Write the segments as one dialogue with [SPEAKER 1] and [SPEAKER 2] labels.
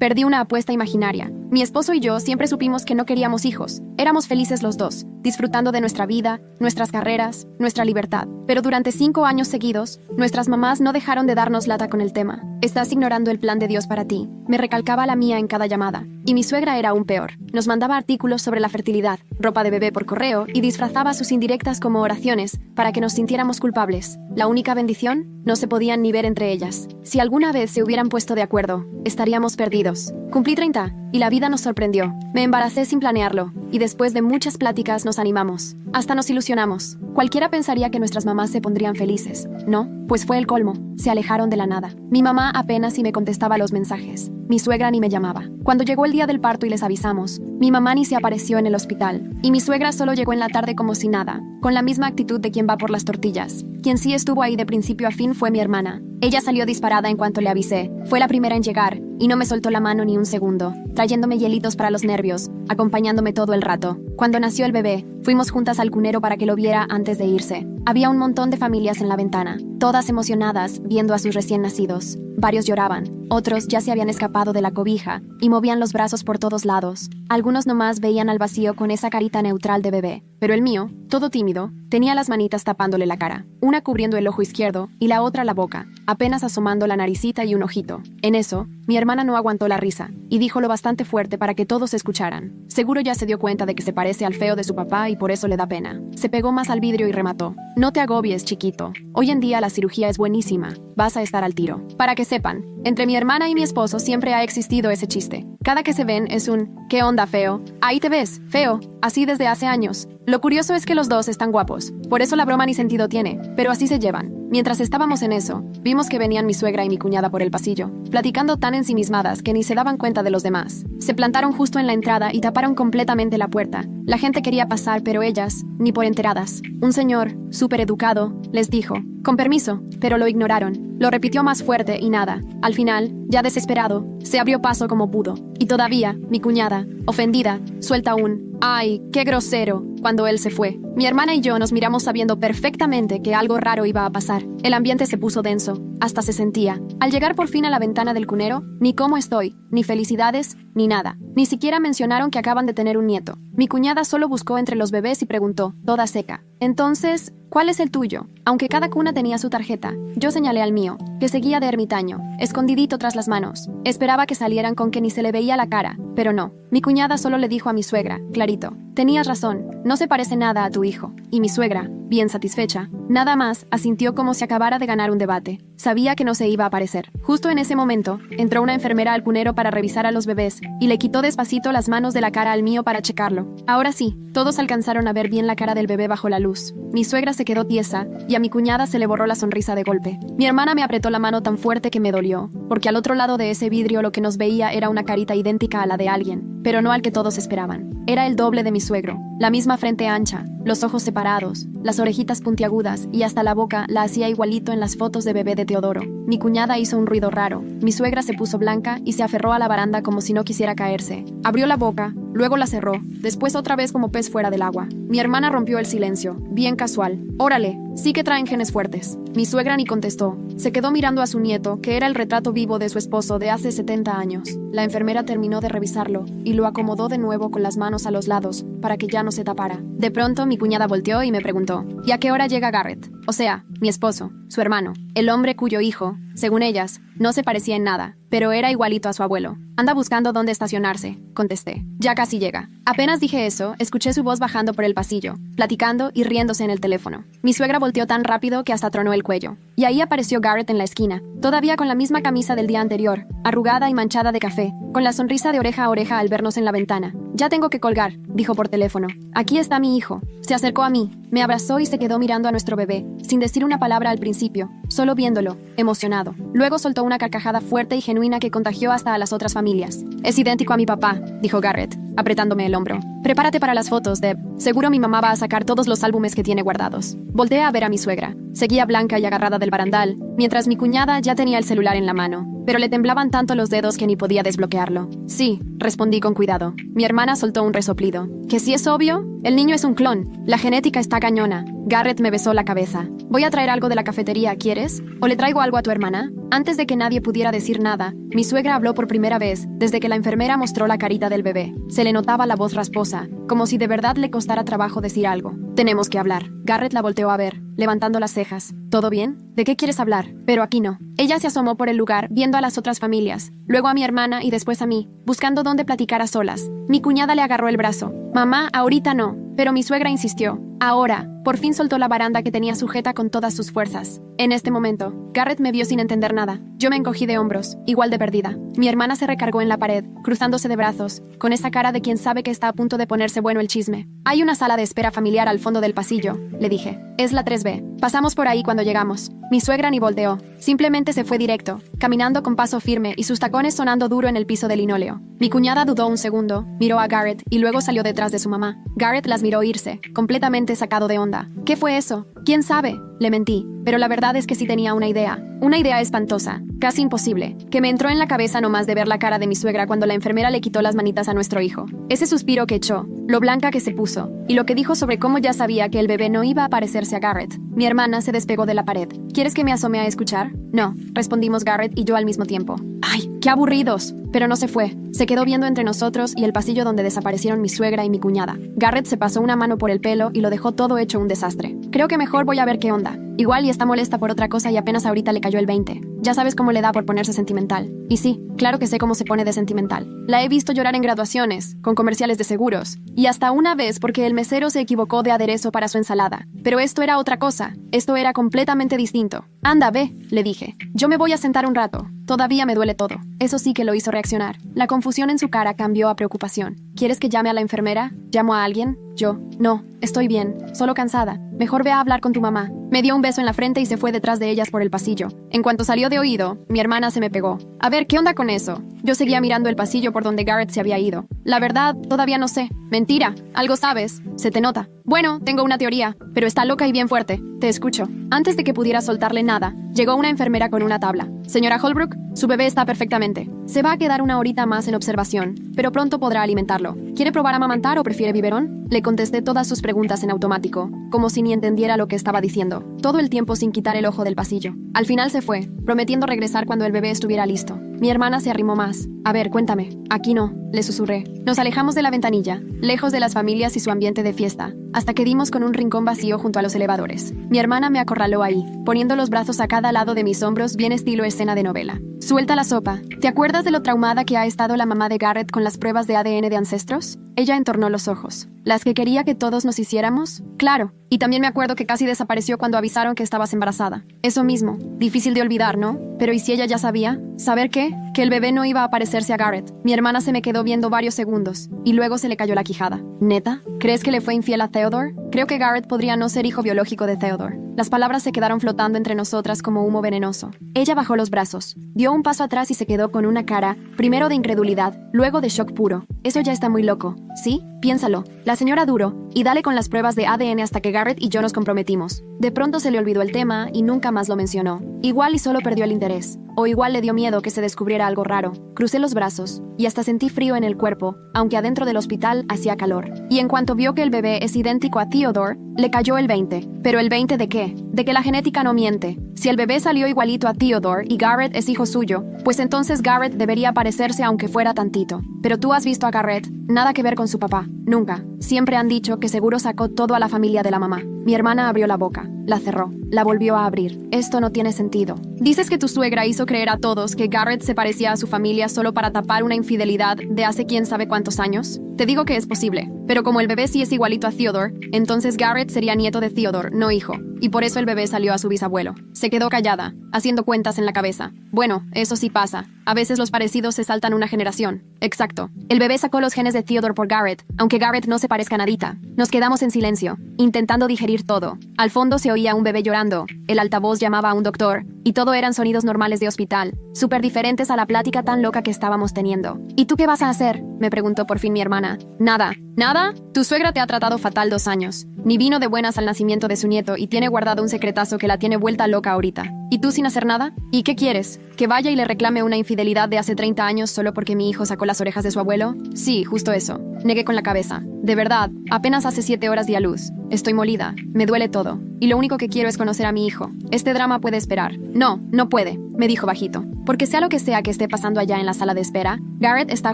[SPEAKER 1] Perdí una apuesta imaginaria. Mi esposo y yo siempre supimos que no queríamos hijos. Éramos felices los dos, disfrutando de nuestra vida, nuestras carreras, nuestra libertad. Pero durante 5 años seguidos, nuestras mamás no dejaron de darnos lata con el tema. Estás ignorando el plan de Dios para ti, me recalcaba la mía en cada llamada. Y mi suegra era aún peor. Nos mandaba artículos sobre la fertilidad, ropa de bebé por correo y disfrazaba sus indirectas como oraciones para que nos sintiéramos culpables. La única bendición, no se podían ni ver entre ellas. Si alguna vez se hubieran puesto de acuerdo, estaríamos perdidos. Cumplí 30 y la vida nos sorprendió. Me embaracé sin planearlo y después de muchas pláticas nos animamos. Hasta nos ilusionamos. Cualquiera pensaría que nuestras mamás se pondrían felices. No, pues fue el colmo. Se alejaron de la nada. Mi mamá apenas si me contestaba los mensajes. Mi suegra ni me llamaba. Cuando llegó el día del parto y les avisamos, mi mamá ni se apareció en el hospital. Y mi suegra solo llegó en la tarde como si nada, con la misma actitud de quien va por las tortillas. Quien sí estuvo ahí de principio a fin fue mi hermana. Ella salió disparada en cuanto le avisé. Fue la primera en llegar y no me soltó la mano ni un segundo, trayéndome hielitos para los nervios, acompañándome todo el rato. Cuando nació el bebé, fuimos juntas al cunero para que lo viera antes de irse. Había un montón de familias en la ventana, todas emocionadas viendo a sus recién nacidos. Varios lloraban, otros ya se habían escapado de la cobija y movían los brazos por todos lados. Algunos nomás veían al vacío con esa carita neutral de bebé. Pero el mío, todo tímido, tenía las manitas tapándole la cara, una cubriendo el ojo izquierdo y la otra la boca, apenas asomando la naricita y un ojito. En eso, mi hermana no aguantó la risa y dijo lo bastante fuerte para que todos escucharan. Seguro ya se dio cuenta de que se parece al feo de su papá y por eso le da pena. Se pegó más al vidrio y remató. No te agobies, chiquito. Hoy en día la cirugía es buenísima. Vas a estar al tiro. Para que sepan, entre mi hermana y mi esposo siempre ha existido ese chiste. Cada que se ven es un ¿qué onda, feo? Ahí te ves, feo. Así desde hace años. Lo curioso es que los dos están guapos. Por eso la broma ni sentido tiene. Pero así se llevan. Mientras estábamos en eso, vimos que venían mi suegra y mi cuñada por el pasillo, platicando tan ensimismadas que ni se daban cuenta de los demás. Se plantaron justo en la entrada y taparon completamente la puerta. La gente quería pasar, pero ellas, ni por enteradas. Un señor, súper educado, les dijo, con permiso, pero lo ignoraron. Lo repitió más fuerte y nada. Al final, ya desesperado, se abrió paso como pudo. Y todavía, mi cuñada, ofendida, suelta un ¡ay, qué grosero! Cuando él se fue. Mi hermana y yo nos miramos sabiendo perfectamente que algo raro iba a pasar. El ambiente se puso denso, hasta se sentía. Al llegar por fin a la ventana del cunero, ni cómo estoy, ni felicidades, ni nada. Ni siquiera mencionaron que acaban de tener un nieto. Mi cuñada solo buscó entre los bebés y preguntó, toda seca. Entonces, ¿cuál es el tuyo? Aunque cada cuna tenía su tarjeta, yo señalé al mío, que seguía de ermitaño, escondidito tras las manos. Esperaba que salieran con que ni se le veía la cara, pero no. Mi cuñada solo le dijo a mi suegra, clarito, tenías razón, no se parece nada a tu hijo. Y mi suegra, bien satisfecha, nada más asintió como si acabara de ganar un debate. Sabía que no se iba a aparecer. Justo en ese momento, entró una enfermera al cunero para revisar a los bebés y le quitó despacito las manos de la cara al mío para checarlo. Ahora sí, todos alcanzaron a ver bien la cara del bebé bajo la luz. Mi suegra se quedó tiesa y a mi cuñada se le borró la sonrisa de golpe. Mi hermana me apretó la mano tan fuerte que me dolió, porque al otro lado de ese vidrio lo que nos veía era una carita idéntica a la de alguien, pero no al que todos esperaban. Era el doble de mi suegro, la misma frente ancha, los ojos separados, las orejitas puntiagudas y hasta la boca la hacía igualito en las fotos de bebé de Teodoro. Mi cuñada hizo un ruido raro, mi suegra se puso blanca y se aferró a la baranda como si no quisiera caerse. Abrió la boca, luego la cerró, después otra vez como pez fuera del agua. Mi hermana rompió el silencio, bien casual. Órale, sí que traen genes fuertes. Mi suegra ni contestó. Se quedó mirando a su nieto, que era el retrato vivo de su esposo de hace 70 años. La enfermera terminó de revisarlo y lo acomodó de nuevo con las manos a los lados, para que ya no se tapara. De pronto mi cuñada volteó y me preguntó, ¿y a qué hora llega Garrett? O sea, mi esposo, su hermano, el hombre cuyo hijo, según ellas, no se parecía en nada, pero era igualito a su abuelo. Anda buscando dónde estacionarse, contesté. Ya casi llega. Apenas dije eso, escuché su voz bajando por el pasillo, platicando y riéndose en el teléfono. Mi suegra volteó tan rápido que hasta tronó el cuello. Y ahí apareció Garrett en la esquina, todavía con la misma camisa del día anterior, arrugada y manchada de café, con la sonrisa de oreja a oreja al vernos en la ventana. Ya tengo que colgar, dijo por teléfono. Aquí está mi hijo. Se acercó a mí, me abrazó y se quedó mirando a nuestro bebé, sin decir una palabra al principio, solo viéndolo, emocionado. Luego soltó una carcajada fuerte y genuina que contagió hasta a las otras familias. Es idéntico a mi papá, dijo Garrett, apretándome el hombro. Prepárate para las fotos, Deb. Seguro mi mamá va a sacar todos los álbumes que tiene guardados. Volteé a ver a mi suegra. Seguía blanca y agarrada del barandal, mientras mi cuñada ya tenía el celular en la mano. pero le temblaban tanto los dedos que ni podía desbloquearlo. Sí, respondí con cuidado. Mi hermana soltó un resoplido. ¿Que sí es obvio? El niño es un clon. La genética está cañona. Garrett me besó la cabeza. Voy a traer algo de la cafetería, ¿quieres? ¿O le traigo algo a tu hermana? Antes de que nadie pudiera decir nada, mi suegra habló por primera vez, desde que la enfermera mostró la carita del bebé. Se le notaba la voz rasposa, como si de verdad le costara trabajo decir algo. Tenemos que hablar. Garrett la volteó a ver, levantando las cejas. ¿Todo bien? ¿De qué quieres hablar? Pero aquí no. Ella se asomó por el lugar, viendo a las otras familias, luego a mi hermana y después a mí, buscando dónde platicar a solas. Mi cuñada le agarró el brazo. Mamá, ahorita no. Pero mi suegra insistió. Ahora. Por fin soltó la baranda que tenía sujeta con todas sus fuerzas. En este momento, Garrett me vio sin entender nada. Yo me encogí de hombros, igual de perdida. Mi hermana se recargó en la pared, cruzándose de brazos, con esa cara de quien sabe que está a punto de ponerse bueno el chisme. Hay una sala de espera familiar al fondo del pasillo, le dije. Es la 3B. Pasamos por ahí cuando llegamos. Mi suegra ni volteó. Simplemente se fue directo, caminando con paso firme y sus tacones sonando duro en el piso de linóleo. Mi cuñada dudó un segundo, miró a Garrett y luego salió detrás de su mamá. Garrett las miró irse, completamente sacado de onda. ¿Qué fue eso? ¿Quién sabe? Le mentí, pero la verdad es que sí tenía una idea. Una idea espantosa, casi imposible, que me entró en la cabeza nomás de ver la cara de mi suegra cuando la enfermera le quitó las manitas a nuestro hijo. Ese suspiro que echó, lo blanca que se puso, y lo que dijo sobre cómo ya sabía que el bebé no iba a parecerse a Garrett. Mi hermana se despegó de la pared. ¿Quieres que me asome a escuchar? No, respondimos Garrett y yo al mismo tiempo. ¡Ay, qué aburridos! Pero no se fue. Se quedó viendo entre nosotros y el pasillo donde desaparecieron mi suegra y mi cuñada. Garrett se pasó una mano por el pelo y lo dejó todo hecho un desastre. Creo que mejor voy a ver qué onda. Igual y está molesta por otra cosa y apenas ahorita le cayó el 20. Ya sabes cómo le da por ponerse sentimental. Y sí, claro que sé cómo se pone de sentimental. La he visto llorar en graduaciones, con comerciales de seguros, y hasta una vez porque el mesero se equivocó de aderezo para su ensalada. Pero esto era otra cosa. Esto era completamente distinto. Anda, ve, le dije. Yo me voy a sentar un rato. Todavía me duele todo. Eso sí que lo hizo reaccionar. La confusión en su cara cambió a preocupación. ¿Quieres que llame a la enfermera? ¿Llamo a alguien? Yo. No, estoy bien, solo cansada. Mejor ve a hablar con tu mamá. Me dio un beso en la frente y se fue detrás de ellas por el pasillo. En cuanto salió de oído, mi hermana se me pegó. A ver, ¿qué onda con eso? Yo seguía mirando el pasillo por donde Garrett se había ido. La verdad, todavía no sé. Mentira, algo sabes. Se te nota. Bueno, tengo una teoría, pero está loca y bien fuerte. Te escucho. Antes de que pudiera soltarle nada, llegó una enfermera con una tabla. Señora Holbrook, su bebé está perfectamente. Se va a quedar una horita más en observación, pero pronto podrá alimentarlo. ¿Quiere probar a amamantar o prefiere biberón? Le contesté todas sus preguntas en automático, como si ni entendiera lo que estaba diciendo, todo el tiempo sin quitar el ojo del pasillo. Al final se fue, prometiendo regresar cuando el bebé estuviera listo. Mi hermana se arrimó más. A ver, cuéntame. Aquí no, le susurré. Nos alejamos de la ventanilla, lejos de las familias y su ambiente de fiesta, hasta que dimos con un rincón vacío junto a los elevadores. Mi hermana me acorraló ahí, poniendo los brazos a cada lado de mis hombros bien estilo escena de novela. Suelta la sopa. ¿Te acuerdas de lo traumada que ha estado la mamá de Garrett con las pruebas de ADN de ancestros? Ella entornó los ojos. ¿Las que quería que todos nos hiciéramos? Claro. Y también me acuerdo que casi desapareció cuando avisaron que estabas embarazada. Eso mismo. Difícil de olvidar, ¿no? Pero ¿y si ella ya sabía? ¿Saber qué? Que el bebé no iba a parecerse a Garrett. Mi hermana se me quedó viendo varios segundos, y luego se le cayó la quijada. ¿Neta? ¿Crees que le fue infiel a Theodore? Creo que Garrett podría no ser hijo biológico de Theodore. Las palabras se quedaron flotando entre nosotras como humo venenoso. Ella bajó los brazos, dio un paso atrás y se quedó con una cara, primero de incredulidad, luego de shock puro. Eso ya está muy loco, ¿sí? Piénsalo. La señora Duro, y dale con las pruebas de ADN hasta que Garrett y yo nos comprometimos. De pronto se le olvidó el tema y nunca más lo mencionó. Igual y solo perdió el interés. O igual le dio miedo que se descubriera algo raro. Crucé los brazos, y hasta sentí frío en el cuerpo, aunque adentro del hospital hacía calor. Y en cuanto vio que el bebé es idéntico a Theodore, le cayó el 20. ¿Pero el 20 de qué? De que la genética no miente. Si el bebé salió igualito a Theodore y Garrett es hijo suyo, pues entonces Garrett debería parecerse aunque fuera tantito. Pero tú has visto a Garrett, nada que ver con su papá. Nunca. Siempre han dicho que seguro sacó todo a la familia de la mamá. Mi hermana abrió la boca, la cerró, la volvió a abrir. Esto no tiene sentido. Dices que tu suegra hizo creer a todos que Garrett se parecía a su familia solo para tapar una infidelidad de hace quién sabe cuántos años. Te digo que es posible, pero como el bebé sí es igualito a Theodore, entonces Garrett sería nieto de Theodore, no hijo. Y por eso el bebé salió a su bisabuelo. Se quedó callada, haciendo cuentas en la cabeza. Bueno, eso sí pasa. A veces los parecidos se saltan una generación. Exacto. El bebé sacó los genes de Theodore por Garrett, aunque Garrett no se parezca nadita. Nos quedamos en silencio, intentando digerir todo. Al fondo se oía un bebé llorando, el altavoz llamaba a un doctor, y todo eran sonidos normales de hospital, súper diferentes a la plática tan loca que estábamos teniendo. ¿Y tú qué vas a hacer?, me preguntó por fin mi hermana. Nada. ¿Nada? Tu suegra te ha tratado fatal 2 años. Ni vino de buenas al nacimiento de su nieto y tiene guardado un secretazo que la tiene vuelta loca ahorita. ¿Y tú sin hacer nada? ¿Y qué quieres? ¿Que vaya y le reclame una infidelidad de hace 30 años solo porque mi hijo sacó las orejas de su abuelo? Sí, justo eso. Negué con la cabeza. De verdad, apenas hace 7 horas di a luz. Estoy molida. Me duele todo. Y lo único que quiero es conocer a mi hijo. Este drama puede esperar. No, no puede, me dijo bajito. Porque sea lo que sea que esté pasando allá en la sala de espera, Garrett está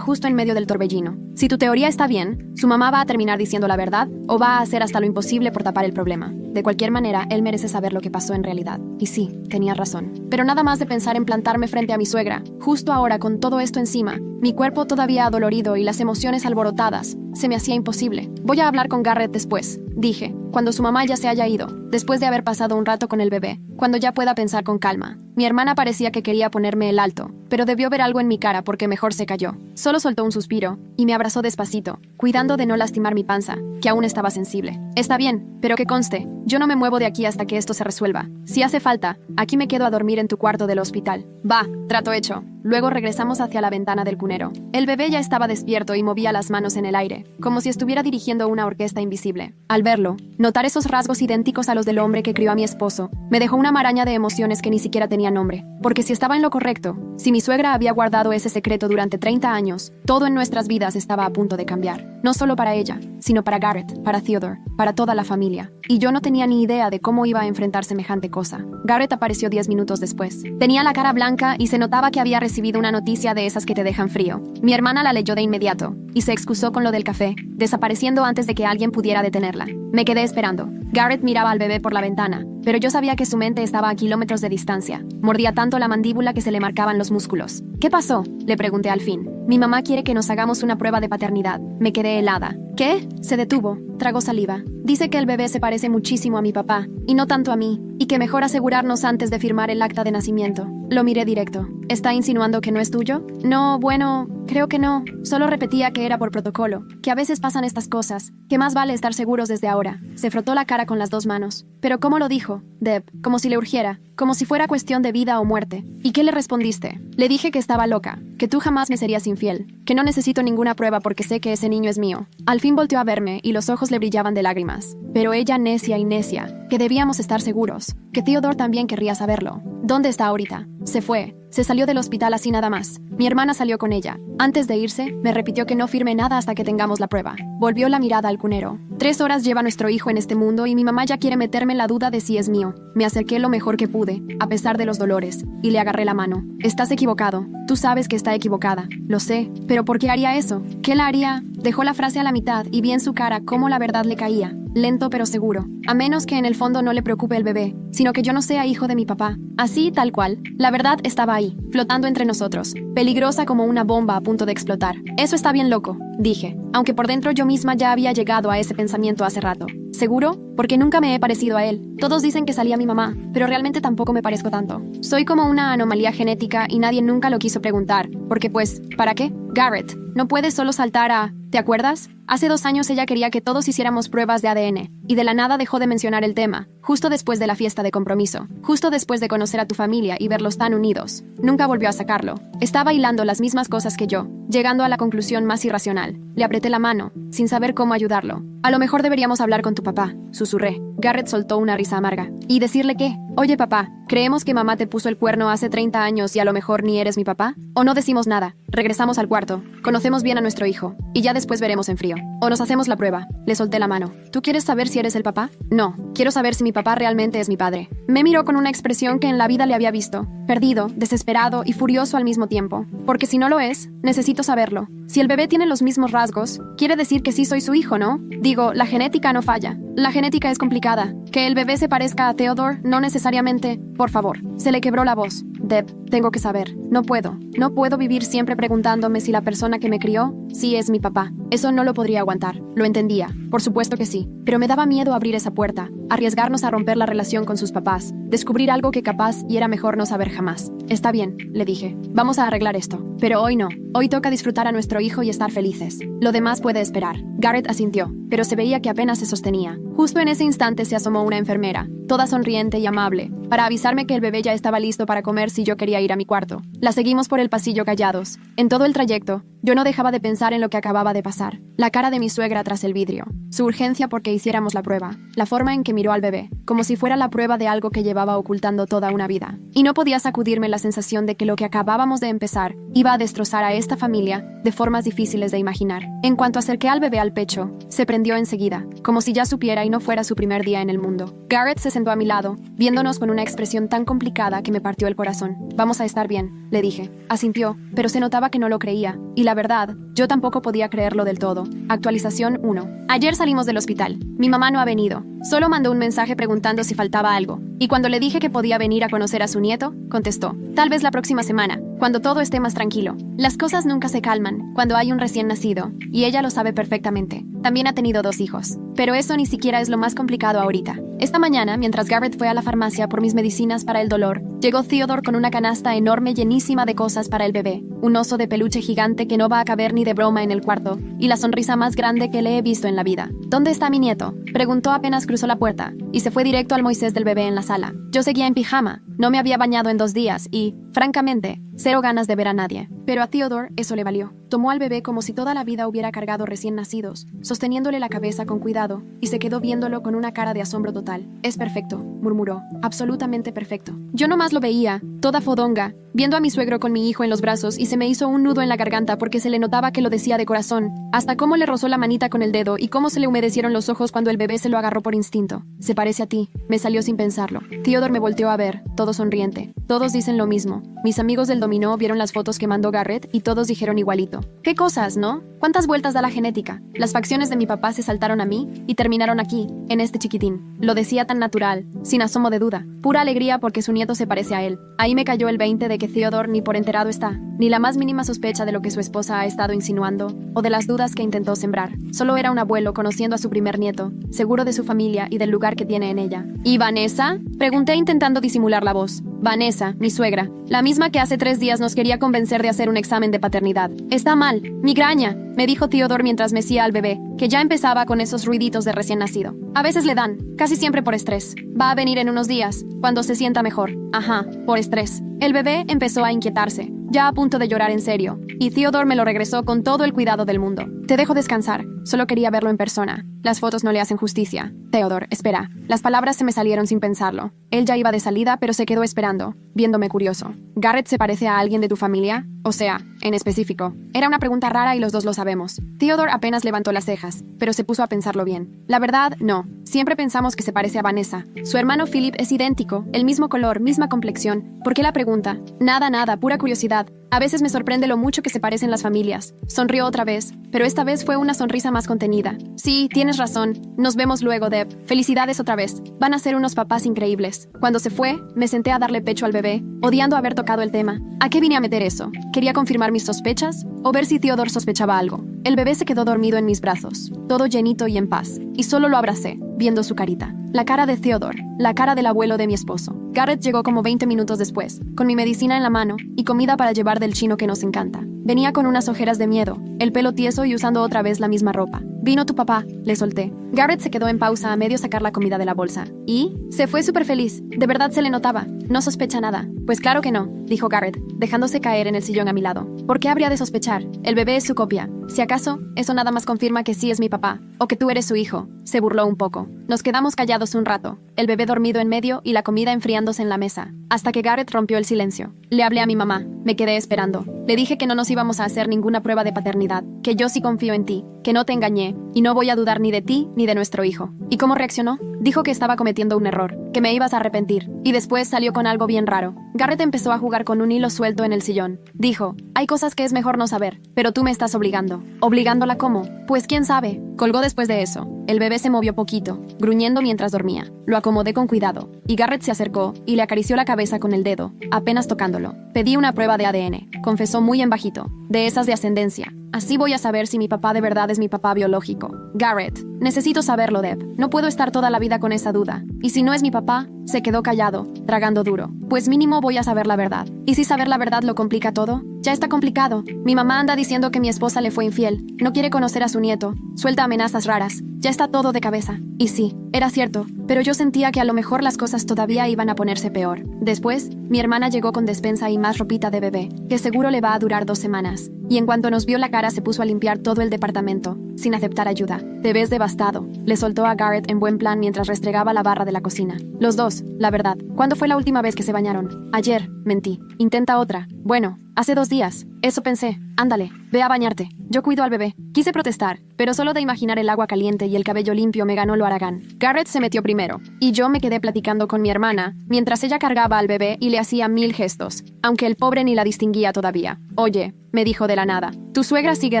[SPEAKER 1] justo en medio del torbellino. Si tu teoría está bien, su mamá va a terminar diciendo la verdad o va a hacer hasta lo imposible por tapar el problema. De cualquier manera, él merece saber lo que pasó en realidad. Y sí, tenía razón. Pero nada más de pensar en plantarme frente a mi suegra, justo ahora con todo esto encima, mi cuerpo todavía adolorido y las emociones alborotadas, se me hacía imposible. Voy a hablar con Garrett después, dije, cuando su mamá ya se haya ido, después de haber pasado un rato con el bebé, cuando ya pueda pensar con calma. Mi hermana parecía que quería ponerme el alto, pero debió ver algo en mi cara porque mejor se calló. Solo soltó un suspiro y me abrazó despacito, cuidando de no lastimar mi panza, que aún estaba sensible. Está bien, pero que conste, yo no me muevo de aquí hasta que esto se resuelva. Si hace falta, aquí me quedo a dormir en tu cuarto del hospital. Va, trato hecho. Luego regresamos hacia la ventana del cunero. El bebé ya estaba despierto y movía las manos en el aire, como si estuviera dirigiendo una orquesta invisible. Al verlo, notar esos rasgos idénticos a los del hombre que crió a mi esposo, me dejó una maraña de emociones que ni siquiera tenía nombre. Porque si estaba en lo correcto, si mi suegra había guardado ese secreto durante 30 años, todo en nuestras vidas estaba a punto de cambiar. No solo para ella, sino para Garrett, para Theodore, para toda la familia. Y yo no tenía ni idea de cómo iba a enfrentar semejante cosa. Garrett apareció 10 minutos después. Tenía la cara blanca y se notaba que había recibido una noticia de esas que te dejan frío. Mi hermana la leyó de inmediato y se excusó con lo del café, desapareciendo antes de que alguien pudiera detenerla. Me quedé esperando. Garrett miraba al bebé por la ventana, pero yo sabía que su mente estaba a kilómetros de distancia. Mordía tanto la mandíbula que se le marcaban los músculos. ¿Qué pasó?, le pregunté al fin. Mi mamá quiere que nos hagamos una prueba de paternidad. Me quedé helada. ¿Qué? Se detuvo. Tragó saliva. Dice que el bebé se parece muchísimo a mi papá, y no tanto a mí, y que mejor asegurarnos antes de firmar el acta de nacimiento. Lo miré directo. ¿Está insinuando que no es tuyo? No, bueno, creo que no. Solo repetía que era por protocolo, que a veces pasan estas cosas, que más vale estar seguros desde ahora. Se frotó la cara con las 2 manos. ¿Pero cómo lo dijo? Deb, como si le urgiera, como si fuera cuestión de vida o muerte. ¿Y qué le respondiste? Le dije que estaba loca, que tú jamás me serías infiel, que no necesito ninguna prueba porque sé que ese niño es mío. Al fin volteó a verme y los ojos le brillaban de lágrimas. Pero ella necia y necia, que debíamos estar seguros, que Theodore también querría saberlo. ¿Dónde está ahorita? Se fue. Se salió del hospital así nada más. Mi hermana salió con ella. Antes de irse, me repitió que no firme nada hasta que tengamos la prueba. Volvió la mirada al cunero. 3 horas lleva nuestro hijo en este mundo y mi mamá ya quiere meterme en la duda de si es mío. Me acerqué lo mejor que pude, a pesar de los dolores, y le agarré la mano. Estás equivocado. Tú sabes que está equivocada. Lo sé. ¿Pero por qué haría eso? ¿Qué la haría? Dejó la frase a la mitad y vi en su cara cómo la verdad le caía. Lento pero seguro. A menos que en el fondo no le preocupe el bebé, sino que yo no sea hijo de mi papá. Así, tal cual. La verdad estaba ahí, flotando entre nosotros, peligrosa como una bomba a punto de explotar. Eso está bien loco, dije, aunque por dentro yo misma ya había llegado a ese pensamiento hace rato. ¿Seguro? Porque nunca me he parecido a él. Todos dicen que salía mi mamá, pero realmente tampoco me parezco tanto. Soy como una anomalía genética y nadie nunca lo quiso preguntar, porque pues, ¿para qué? Garrett, no puedes solo saltar a... ¿Te acuerdas? Hace 2 años ella quería que todos hiciéramos pruebas de ADN, y de la nada dejó de mencionar el tema, justo después de la fiesta de compromiso, justo después de conocer a tu familia y verlos tan unidos. Nunca volvió a sacarlo. Estaba hilando las mismas cosas que yo, llegando a la conclusión más irracional. Le apreté la mano, sin saber cómo ayudarlo. A lo mejor deberíamos hablar con tu papá, susurré. Garrett soltó una risa amarga. ¿Y decirle qué? Oye papá, ¿creemos que mamá te puso el cuerno hace 30 años y a lo mejor ni eres mi papá? ¿O no decimos nada? Regresamos al cuarto, conocemos bien a nuestro hijo, y ya después veremos en frío. O nos hacemos la prueba. Le solté la mano. ¿Tú quieres saber si eres el papá? No, quiero saber si mi papá realmente es mi padre. Me miró con una expresión que en la vida le había visto. Perdido, desesperado y furioso al mismo tiempo. Porque si no lo es, necesito saberlo. Si el bebé tiene los mismos rasgos, quiere decir que sí soy su hijo, ¿no? Digo, la genética no falla. La genética es complicada. Que el bebé se parezca a Theodore, no necesariamente. Por favor. Se le quebró la voz. Deb, tengo que saber. No puedo. No puedo vivir siempre preguntándome si la persona que me crió, sí es mi papá. Eso no lo podría aguantar. Lo entendía. Por supuesto que sí. Pero me daba miedo abrir esa puerta, arriesgarnos a romper la relación con sus papás, descubrir algo que capaz y era mejor no saber jamás. Está bien, le dije. Vamos a arreglar esto. Pero hoy no. Hoy toca disfrutar a nuestro hijo y estar felices. Lo demás puede esperar. Garrett asintió, pero se veía que apenas se sostenía. Justo en ese instante se asomó una enfermera. toda sonriente y amable, para avisarme que el bebé ya estaba listo para comer si yo quería ir a mi cuarto. La seguimos por el pasillo callados. En todo el trayecto, yo no dejaba de pensar en lo que acababa de pasar. La cara de mi suegra tras el vidrio, su urgencia porque hiciéramos la prueba, la forma en que miró al bebé, como si fuera la prueba de algo que llevaba ocultando toda una vida. Y no podía sacudirme la sensación de que lo que acabábamos de empezar iba a destrozar a esta familia de formas difíciles de imaginar. En cuanto acerqué al bebé al pecho, se prendió enseguida, como si ya supiera y no fuera su primer día en el mundo. Garrett se sentó a mi lado, viéndonos con una expresión tan complicada que me partió el corazón. «Vamos a estar bien», le dije. Asintió, pero se notaba que no lo creía, y la verdad, yo tampoco podía creerlo del todo. Actualización 1. Ayer salimos del hospital. Mi mamá no ha venido. Solo mandó un mensaje preguntando si faltaba algo. Y cuando le dije que podía venir a conocer a su nieto, contestó: «Tal vez la próxima semana, cuando todo esté más tranquilo». Las cosas nunca se calman cuando hay un recién nacido, y ella lo sabe perfectamente. También ha tenido 2 hijos. Pero eso ni siquiera es lo más complicado ahorita. Esta mañana, mientras Garrett fue a la farmacia por mis medicinas para el dolor, llegó Theodore con una canasta enorme llenísima de cosas para el bebé, un oso de peluche gigante que no va a caber ni de broma en el cuarto, y la sonrisa más grande que le he visto en la vida. «¿Dónde está mi nieto?», preguntó apenas cruzó la puerta, y se fue directo al Moisés del bebé en la sala. Yo seguía en pijama, no me había bañado en 2 días y, francamente, 0 ganas de ver a nadie. Pero a Theodore eso le valió. Tomó al bebé como si toda la vida hubiera cargado recién nacidos, sosteniéndole la cabeza con cuidado, y se quedó viéndolo con una cara de asombro total. «Es perfecto», murmuró, «absolutamente perfecto». Yo nomás lo veía, toda fodonga, viendo a mi suegro con mi hijo en los brazos, y se me hizo un nudo en la garganta porque se le notaba que lo decía de corazón, hasta cómo le rozó la manita con el dedo y cómo se le humedecieron los ojos cuando el bebé se lo agarró por instinto. «Se parece a ti», me salió sin pensarlo. Theodore me volteó a ver, todo sonriente. Todos dicen lo mismo. Mis amigos del dominó vieron las fotos que mandó Garrett y todos dijeron igualito. «¿Qué cosas, no? ¿Cuántas vueltas da la genética?» Las facciones de mi papá se saltaron a mí y terminaron aquí, en este chiquitín. Lo decía tan natural, sin asomo de duda. Pura alegría porque su nieto se parece a él. Ahí me cayó el 20 de que Theodore ni por enterado está, ni la más mínima sospecha de lo que su esposa ha estado insinuando, o de las dudas que intentó sembrar. Solo era un abuelo conociendo a su primer nieto, seguro de su familia y del lugar que tiene en ella. ¿Y Vanessa?, pregunté intentando disimular la voz. Vanessa, mi suegra, la misma que hace 3 días nos quería convencer de hacer un examen de paternidad. «Está mal, migraña», me dijo Theodore mientras mecía al bebé, que ya empezaba con esos ruiditos de recién nacido. «A veces le dan, casi siempre por estrés. Va a venir en unos días, cuando se sienta mejor». «Ajá, por estrés». El bebé empezó a inquietarse, ya a punto de llorar en serio, y Theodore me lo regresó con todo el cuidado del mundo. «Te dejo descansar, solo quería verlo en persona. Las fotos no le hacen justicia». «Theodore, espera». Las palabras se me salieron sin pensarlo. Él ya iba de salida, pero se quedó esperando, viéndome curioso. «¿Garrett se parece a alguien de tu familia? O sea, en específico». Era una pregunta rara y los dos lo sabemos. Theodore apenas levantó las cejas, pero se puso a pensarlo bien. «La verdad, no. Siempre pensamos que se parece a Vanessa. Su hermano Philip es idéntico, el mismo color, misma complexión. ¿Por qué la pregunta?» Nada, pura curiosidad. A veces me sorprende lo mucho que se parecen las familias». Sonrió otra vez, pero esta vez fue una sonrisa más contenida. «Sí, tienes razón. Nos vemos luego, Deb. Felicidades otra vez. Van a ser unos papás increíbles». Cuando se fue, me senté a darle pecho al bebé, odiando haber tocado el tema. ¿A qué vine a meter eso? ¿Quería confirmar mis sospechas? ¿O ver si Theodore sospechaba algo? El bebé se quedó dormido en mis brazos, todo llenito y en paz, y solo lo abracé, viendo su carita. La cara de Theodore, la cara del abuelo de mi esposo. Garrett llegó como 20 minutos después, con mi medicina en la mano y comida para llevar del chino que nos encanta. Venía con unas ojeras de miedo, el pelo tieso y usando otra vez la misma ropa. «Vino tu papá», le solté. Garrett se quedó en pausa a medio sacar la comida de la bolsa. ¿Y? Se fue súper feliz. De verdad se le notaba. «No sospecha nada». «Pues claro que no», dijo Garrett, dejándose caer en el sillón a mi lado. «¿Por qué habría de sospechar? El bebé es su copia. Si acaso, eso nada más confirma que sí es mi papá, o que tú eres su hijo». Se burló un poco. Nos quedamos callados un rato, el bebé dormido en medio y la comida enfriándose en la mesa, hasta que Garrett rompió el silencio. Le hablé a mi mamá. Me quedé esperando. Le dije que no nos íbamos a hacer ninguna prueba de paternidad, que yo sí confío en ti, que no te engañé, y no voy a dudar ni de ti ni de nuestro hijo. ¿Y cómo reaccionó? Dijo que estaba cometiendo un error, que me ibas a arrepentir, y después salió con algo bien raro. Garrett empezó a jugar con un hilo suelto en el sillón. Dijo: «Hay cosas que es mejor no saber, pero tú me estás obligando». ¿Obligándola cómo? Pues quién sabe. Colgó después de eso. El bebé se movió poquito, gruñendo mientras dormía. Lo acomodé con cuidado, y Garrett se acercó y le acarició la cabeza con el dedo, apenas tocándolo. «Pedí una prueba de ADN», confesó muy en bajito, «de esas de ascendencia. Así voy a saber si mi papá de verdad es mi papá biológico». «Garrett, necesito saberlo, Deb. No puedo estar toda la vida con esa duda. Y si no es mi papá», se quedó callado, tragando duro. «Pues mínimo voy a saber la verdad. ¿Y si saber la verdad lo complica todo? Ya está complicado. Mi mamá anda diciendo que mi esposa le fue infiel. No quiere conocer a su nieto. Suelta amenazas raras. ya está todo de cabeza. Y sí, era cierto, pero yo sentía que a lo mejor las cosas todavía iban a ponerse peor. Después, mi hermana llegó con despensa y más ropita de bebé, que seguro le va a durar 2 semanas. Y en cuanto nos vio la cara se puso a limpiar todo el departamento, sin aceptar ayuda. Te ves devastado, le soltó a Garrett en buen plan mientras restregaba la barra de la cocina. Los dos, la verdad. ¿Cuándo fue la última vez que se bañaron? Ayer, mentí. Intenta otra. Bueno, hace 2 días. Eso pensé. Ándale, ve a bañarte. Yo cuido al bebé. Quise protestar, pero solo de imaginar el agua caliente y el cabello limpio me ganó lo haragán. Garrett se metió primero, y yo me quedé platicando con mi hermana, mientras ella cargaba al bebé y le hacía 1000 gestos, aunque el pobre ni la distinguía todavía. Oye, me dijo de la nada, ¿tu suegra sigue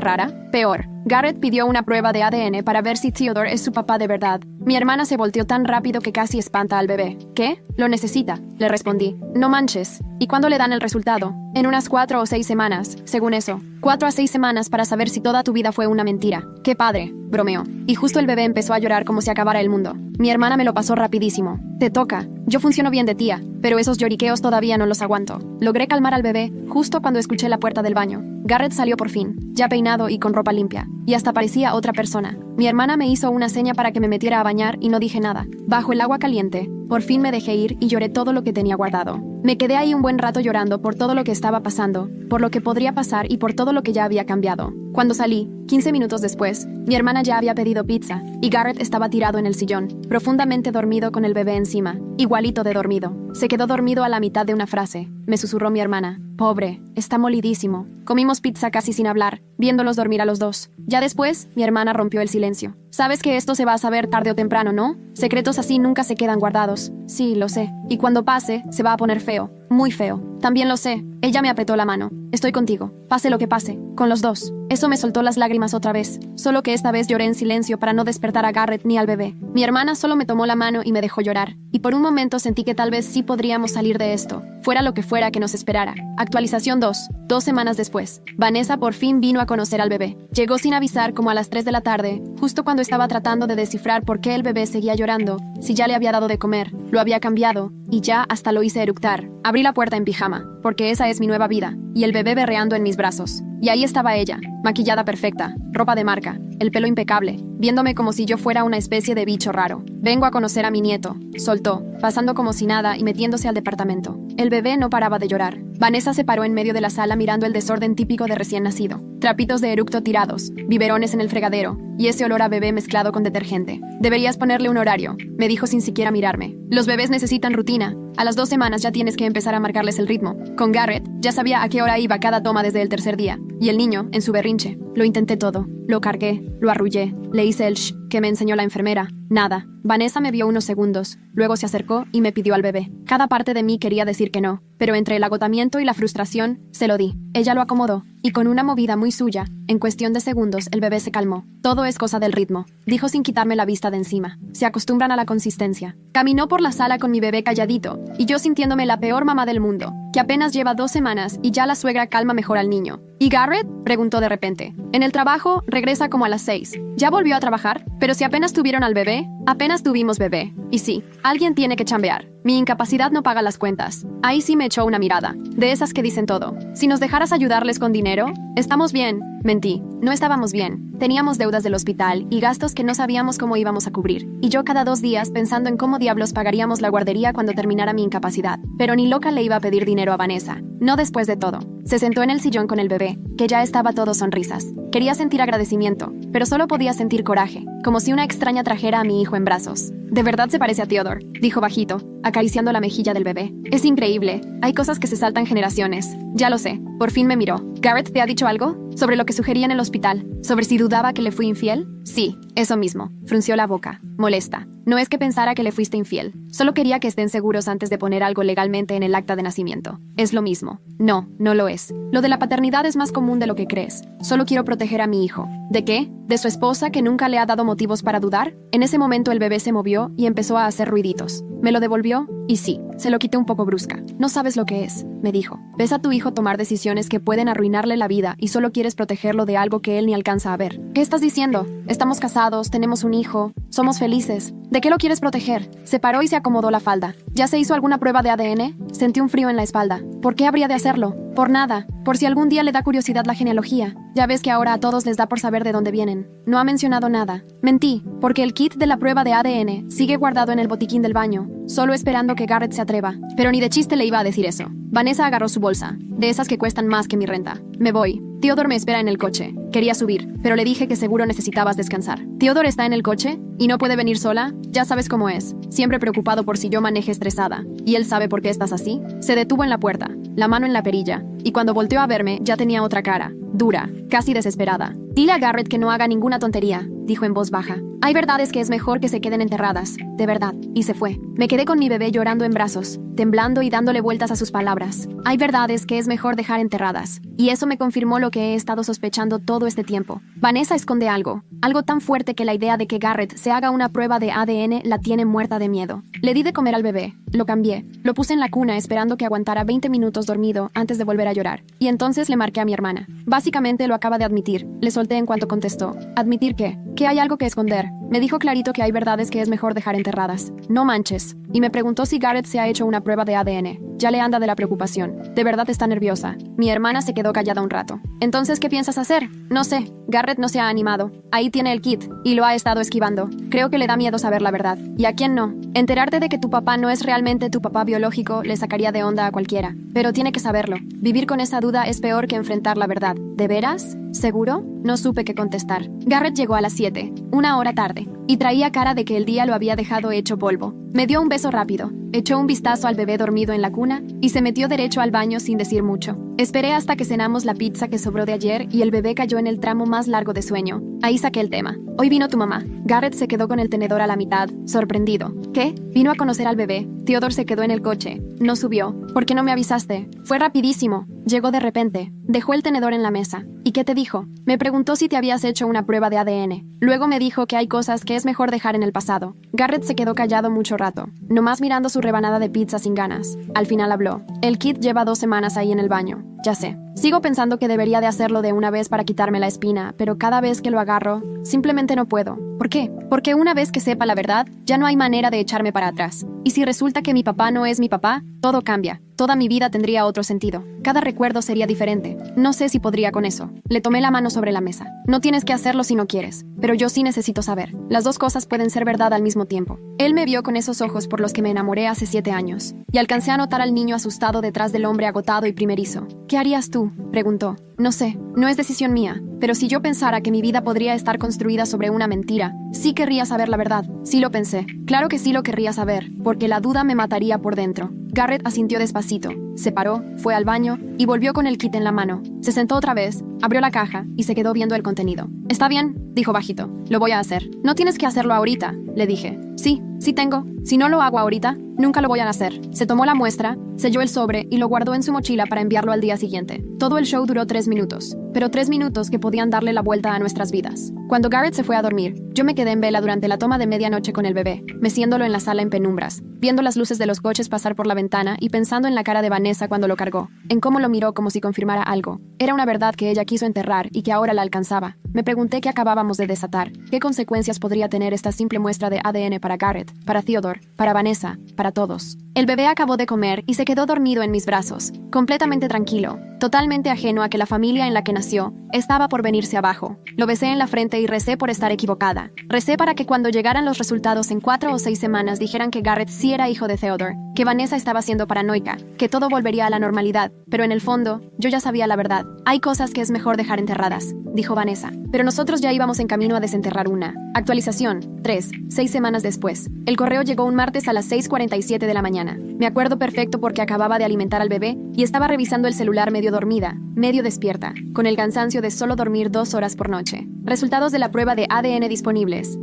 [SPEAKER 1] rara? Peor. Garrett pidió una prueba de ADN para ver si Theodore es su papá de verdad. Mi hermana se volteó tan rápido que casi espanta al bebé. ¿Qué? Lo necesita, le respondí. No manches. ¿Y cuándo le dan el resultado? En unas 4 o 6 semanas, según eso. 4 a 6 semanas para saber si toda tu vida fue una mentira. ¡Qué padre! Bromeó. Y justo el bebé empezó a llorar como si acabara el mundo. Mi hermana me lo pasó rapidísimo. Te toca. Yo funciono bien de tía, pero esos lloriqueos todavía no los aguanto. Logré calmar al bebé justo cuando escuché la puerta del baño. Garrett salió por fin, ya peinado y con ropa limpia, y hasta parecía otra persona. Mi hermana me hizo una seña para que me metiera a bañar y no dije nada. Bajo el agua caliente, por fin me dejé ir y lloré todo lo que tenía guardado. Me quedé ahí un buen rato llorando por todo lo que estaba pasando, por lo que podría pasar y por todo lo que ya había cambiado. Cuando salí, 15 minutos después, mi hermana ya había pedido pizza, y Garrett estaba tirado en el sillón, profundamente dormido con el bebé encima, igualito de dormido. Se quedó dormido a la mitad de una frase. Me susurró mi hermana. Pobre, está molidísimo. Comimos pizza casi sin hablar, viéndolos dormir a los dos. Ya después, mi hermana rompió el silencio. Sabes que esto se va a saber tarde o temprano, ¿no? Secretos así nunca se quedan guardados. Sí, lo sé. Y cuando pase, se va a poner feo. Muy feo. También lo sé. Ella me apretó la mano. Estoy contigo. Pase lo que pase. Con los dos. Eso me soltó las lágrimas otra vez. Solo que esta vez lloré en silencio para no despertar a Garrett ni al bebé. Mi hermana solo me tomó la mano y me dejó llorar. Y por un momento sentí que tal vez sí podríamos salir de esto. Fuera lo que fuera que nos esperara. Actualización 2. 2 semanas después. Vanessa por fin vino a conocer al bebé. Llegó sin avisar como a las 3 de la tarde, justo cuando estaba tratando de descifrar por qué el bebé seguía llorando, si ya le había dado de comer, lo había cambiado, y ya hasta lo hice eructar. Abrí la puerta en pijama, porque esa es mi nueva vida, y el bebé berreando en mis brazos. Y ahí estaba ella, maquillada perfecta, ropa de marca, el pelo impecable, viéndome como si yo fuera una especie de bicho raro. Vengo a conocer a mi nieto, soltó, pasando como si nada y metiéndose al departamento. El bebé no paraba de llorar. Vanessa se paró en medio de la sala mirando el desorden típico de recién nacido. Trapitos de eructo tirados, biberones en el fregadero, y ese olor a bebé mezclado con detergente. Deberías ponerle un horario, me dijo sin siquiera mirarme. Los bebés necesitan rutina. A las 2 semanas ya tienes que empezar a marcarles el ritmo. Con Garrett, ya sabía a qué hora iba cada toma desde el tercer día. Y el niño, en su berrinche. Lo intenté todo. Lo cargué, lo arrullé, le hice el shh que me enseñó la enfermera. Nada. Vanessa me vio unos segundos, luego se acercó y me pidió al bebé. Cada parte de mí quería decir que no, pero entre el agotamiento y la frustración, se lo di. Ella lo acomodó, y con una movida muy suya, en cuestión de segundos el bebé se calmó. Todo es cosa del ritmo, dijo sin quitarme la vista de encima. Se acostumbran a la consistencia. Caminó por la sala con mi bebé calladito, y yo sintiéndome la peor mamá del mundo, que apenas lleva 2 semanas y ya la suegra calma mejor al niño. ¿Y Garrett? Preguntó de repente. En el trabajo, regresa como a las 6. ¿Ya volvió a trabajar? Pero si apenas tuvieron al bebé, apenas tuvimos bebé. Y sí, alguien tiene que chambear. Mi incapacidad no paga las cuentas. Ahí sí me echó una mirada, de esas que dicen todo. Si nos dejaras ayudarles con dinero, estamos bien. Mentí, no estábamos bien. Teníamos deudas del hospital y gastos que no sabíamos cómo íbamos a cubrir. Y yo cada 2 días pensando en cómo diablos pagaríamos la guardería cuando terminara mi incapacidad. Pero ni loca le iba a pedir dinero a Vanessa. No después de todo. Se sentó en el sillón con el bebé, que ya estaba todo sonrisas. Quería sentir agradecimiento, pero solo podía sentir coraje, como si una extraña trajera a mi hijo en brazos. De verdad se parece a Theodore, dijo bajito, acariciando la mejilla del bebé. Es increíble, hay cosas que se saltan generaciones. Ya lo sé, por fin me miró. ¿Garrett te ha dicho algo? ¿Sobre lo que sugería en el hospital? ¿Sobre si dudaba que le fui infiel? Sí, eso mismo. Frunció la boca, molesta. No es que pensara que le fuiste infiel. Solo quería que estén seguros antes de poner algo legalmente en el acta de nacimiento. Es lo mismo. No, no lo es. Lo de la paternidad es más común de lo que crees. Solo quiero proteger a mi hijo. ¿De qué? ¿De su esposa que nunca le ha dado motivos para dudar? En ese momento el bebé se movió y empezó a hacer ruiditos. Me lo devolvió y sí, se lo quité un poco brusca. No sabes lo que es, me dijo. Ves a tu hijo tomar decisiones que pueden arruinarle la vida y solo quieres protegerlo de algo que él ni alcanza a ver. ¿Qué estás diciendo? Estamos casados, tenemos un hijo. Somos felices. ¿De qué lo quieres proteger? Se paró y se acomodó la falda. ¿Ya se hizo alguna prueba de ADN? Sentí un frío en la espalda. ¿Por qué habría de hacerlo? Por nada. Por si algún día le da curiosidad la genealogía. Ya ves que ahora a todos les da por saber de dónde vienen. No ha mencionado nada. Mentí, porque el kit de la prueba de ADN sigue guardado en el botiquín del baño, solo esperando que Garrett se atreva. Pero ni de chiste le iba a decir eso. Vanessa agarró su bolsa, de esas que cuestan más que mi renta. Me voy. Theodore me espera en el coche. Quería subir, pero le dije que seguro necesitabas descansar. ¿Theodore está en el coche? ¿Y no puede venir sola? Ya sabes cómo es. Siempre preocupado por si yo maneje estresada. ¿Y él sabe por qué estás así? Se detuvo en la puerta, la mano en la perilla, y cuando volteó a verme ya tenía otra cara, dura, casi desesperada. Dile a Garrett que no haga ninguna tontería, dijo en voz baja. Hay verdades que es mejor que se queden enterradas, de verdad. Y se fue. Me quedé con mi bebé llorando en brazos, temblando y dándole vueltas a sus palabras. Hay verdades que es mejor dejar enterradas. Y eso me confirmó lo que he estado sospechando todo este tiempo. Vanessa esconde algo tan fuerte que la idea de que Garrett se haga una prueba de ADN la tiene muerta de miedo. Le di de comer al bebé, lo cambié, lo puse en la cuna esperando que aguantara 20 minutos dormido antes de volver a llorar. Y entonces le marqué a mi hermana. Básicamente lo acaba de admitir. Le solté en cuanto contestó. ¿Admitir qué? Que hay algo que esconder. Me dijo clarito que hay verdades que es mejor dejar enterradas. No manches. Y me preguntó si Garrett se ha hecho una prueba de ADN. Ya le anda de la preocupación. De verdad está nerviosa. Mi hermana se quedó callada un rato. Entonces, ¿qué piensas hacer? No sé. Garrett no se ha animado. Ahí tiene el kit. Y lo ha estado esquivando. Creo que le da miedo saber la verdad. ¿Y a quién no? Enterarte de que tu papá no es realmente tu papá biológico le sacaría de onda a cualquiera. Pero tiene que saberlo. Vivir con esa duda es peor que enfrentar la verdad. ¿De veras? ¿Seguro? No supe qué contestar. Garrett llegó a las 7, una hora tarde, y traía cara de que el día lo había dejado hecho polvo. Me dio un beso rápido, echó un vistazo al bebé dormido en la cuna y se metió derecho al baño sin decir mucho. Esperé hasta que cenamos la pizza que sobró de ayer y el bebé cayó en el tramo más largo de sueño. Ahí saqué el tema. Hoy vino tu mamá. Garrett se quedó con el tenedor a la mitad, sorprendido. ¿Qué? Vino a conocer al bebé. Theodore se quedó en el coche. No subió. ¿Por qué no me avisaste? Fue rapidísimo. Llegó de repente. Dejó el tenedor en la mesa. ¿Y qué te dijo? Me preguntó si te habías hecho una prueba de ADN. Luego me dijo que hay cosas que es mejor dejar en el pasado. Garrett se quedó callado mucho rato, nomás mirando su rebanada de pizza sin ganas. Al final habló. El kit lleva 2 semanas ahí en el baño. Ya sé. Sigo pensando que debería de hacerlo de una vez para quitarme la espina, pero cada vez que lo agarro, simplemente no puedo. ¿Por qué? Porque una vez que sepa la verdad, ya no hay manera de echarme para atrás. Y si resulta que mi papá no es mi papá, todo cambia. Toda mi vida tendría otro sentido. Cada recuerdo sería diferente. No sé si podría con eso. Le tomé la mano sobre la mesa. No tienes que hacerlo si no quieres, pero yo sí necesito saber. Las dos cosas pueden ser verdad al mismo tiempo. Él me vio con esos ojos por los que me enamoré hace 7 años, y alcancé a notar al niño asustado detrás del hombre agotado y primerizo. ¿Qué harías tú?, preguntó. No sé, no es decisión mía, pero si yo pensara que mi vida podría estar construida sobre una mentira, sí querría saber la verdad. Sí lo pensé. Claro que sí lo querría saber, porque la duda me mataría por dentro. Garrett asintió despacito, se paró, fue al baño y volvió con el kit en la mano. Se sentó otra vez, abrió la caja y se quedó viendo el contenido. Está bien, dijo bajito. Lo voy a hacer. No tienes que hacerlo ahorita, le dije. Sí tengo. Si no lo hago ahorita, nunca lo voy a hacer. Se tomó la muestra, selló el sobre y lo guardó en su mochila para enviarlo al día siguiente. Todo el show duró 3 minutos, pero 3 minutos que podían darle la vuelta a nuestras vidas. Cuando Garrett se fue a dormir, yo me quedé en vela durante la toma de medianoche con el bebé, meciéndolo en la sala en penumbras, viendo las luces de los coches pasar por la ventana y pensando en la cara de Vanessa cuando lo cargó, en cómo lo miró como si confirmara algo. Era una verdad que ella quiso enterrar y que ahora la alcanzaba. Me pregunté qué acabábamos de desatar, qué consecuencias podría tener esta simple muestra de ADN para Garrett, para Theodore, para Vanessa, para todos. El bebé acabó de comer y se quedó dormido en mis brazos, completamente tranquilo, totalmente ajeno a que la familia en la que nació estaba por venirse abajo. Lo besé en la frente y recé por estar equivocada. Recé para que cuando llegaran los resultados en 4 o 6 semanas dijeran que Garrett sí era hijo de Theodore, que Vanessa estaba siendo paranoica, que todo volvería a la normalidad. Pero en el fondo, yo ya sabía la verdad. Hay cosas que es mejor dejar enterradas, dijo Vanessa. Pero nosotros ya íbamos en camino a desenterrar una. Actualización, 6 semanas después. El correo llegó un martes a las 6:47 de la mañana. Me acuerdo perfecto porque acababa de alimentar al bebé y estaba revisando el celular medio dormida, medio despierta, con el cansancio de solo dormir 2 horas por noche. Resultados de la prueba de ADN disponibles.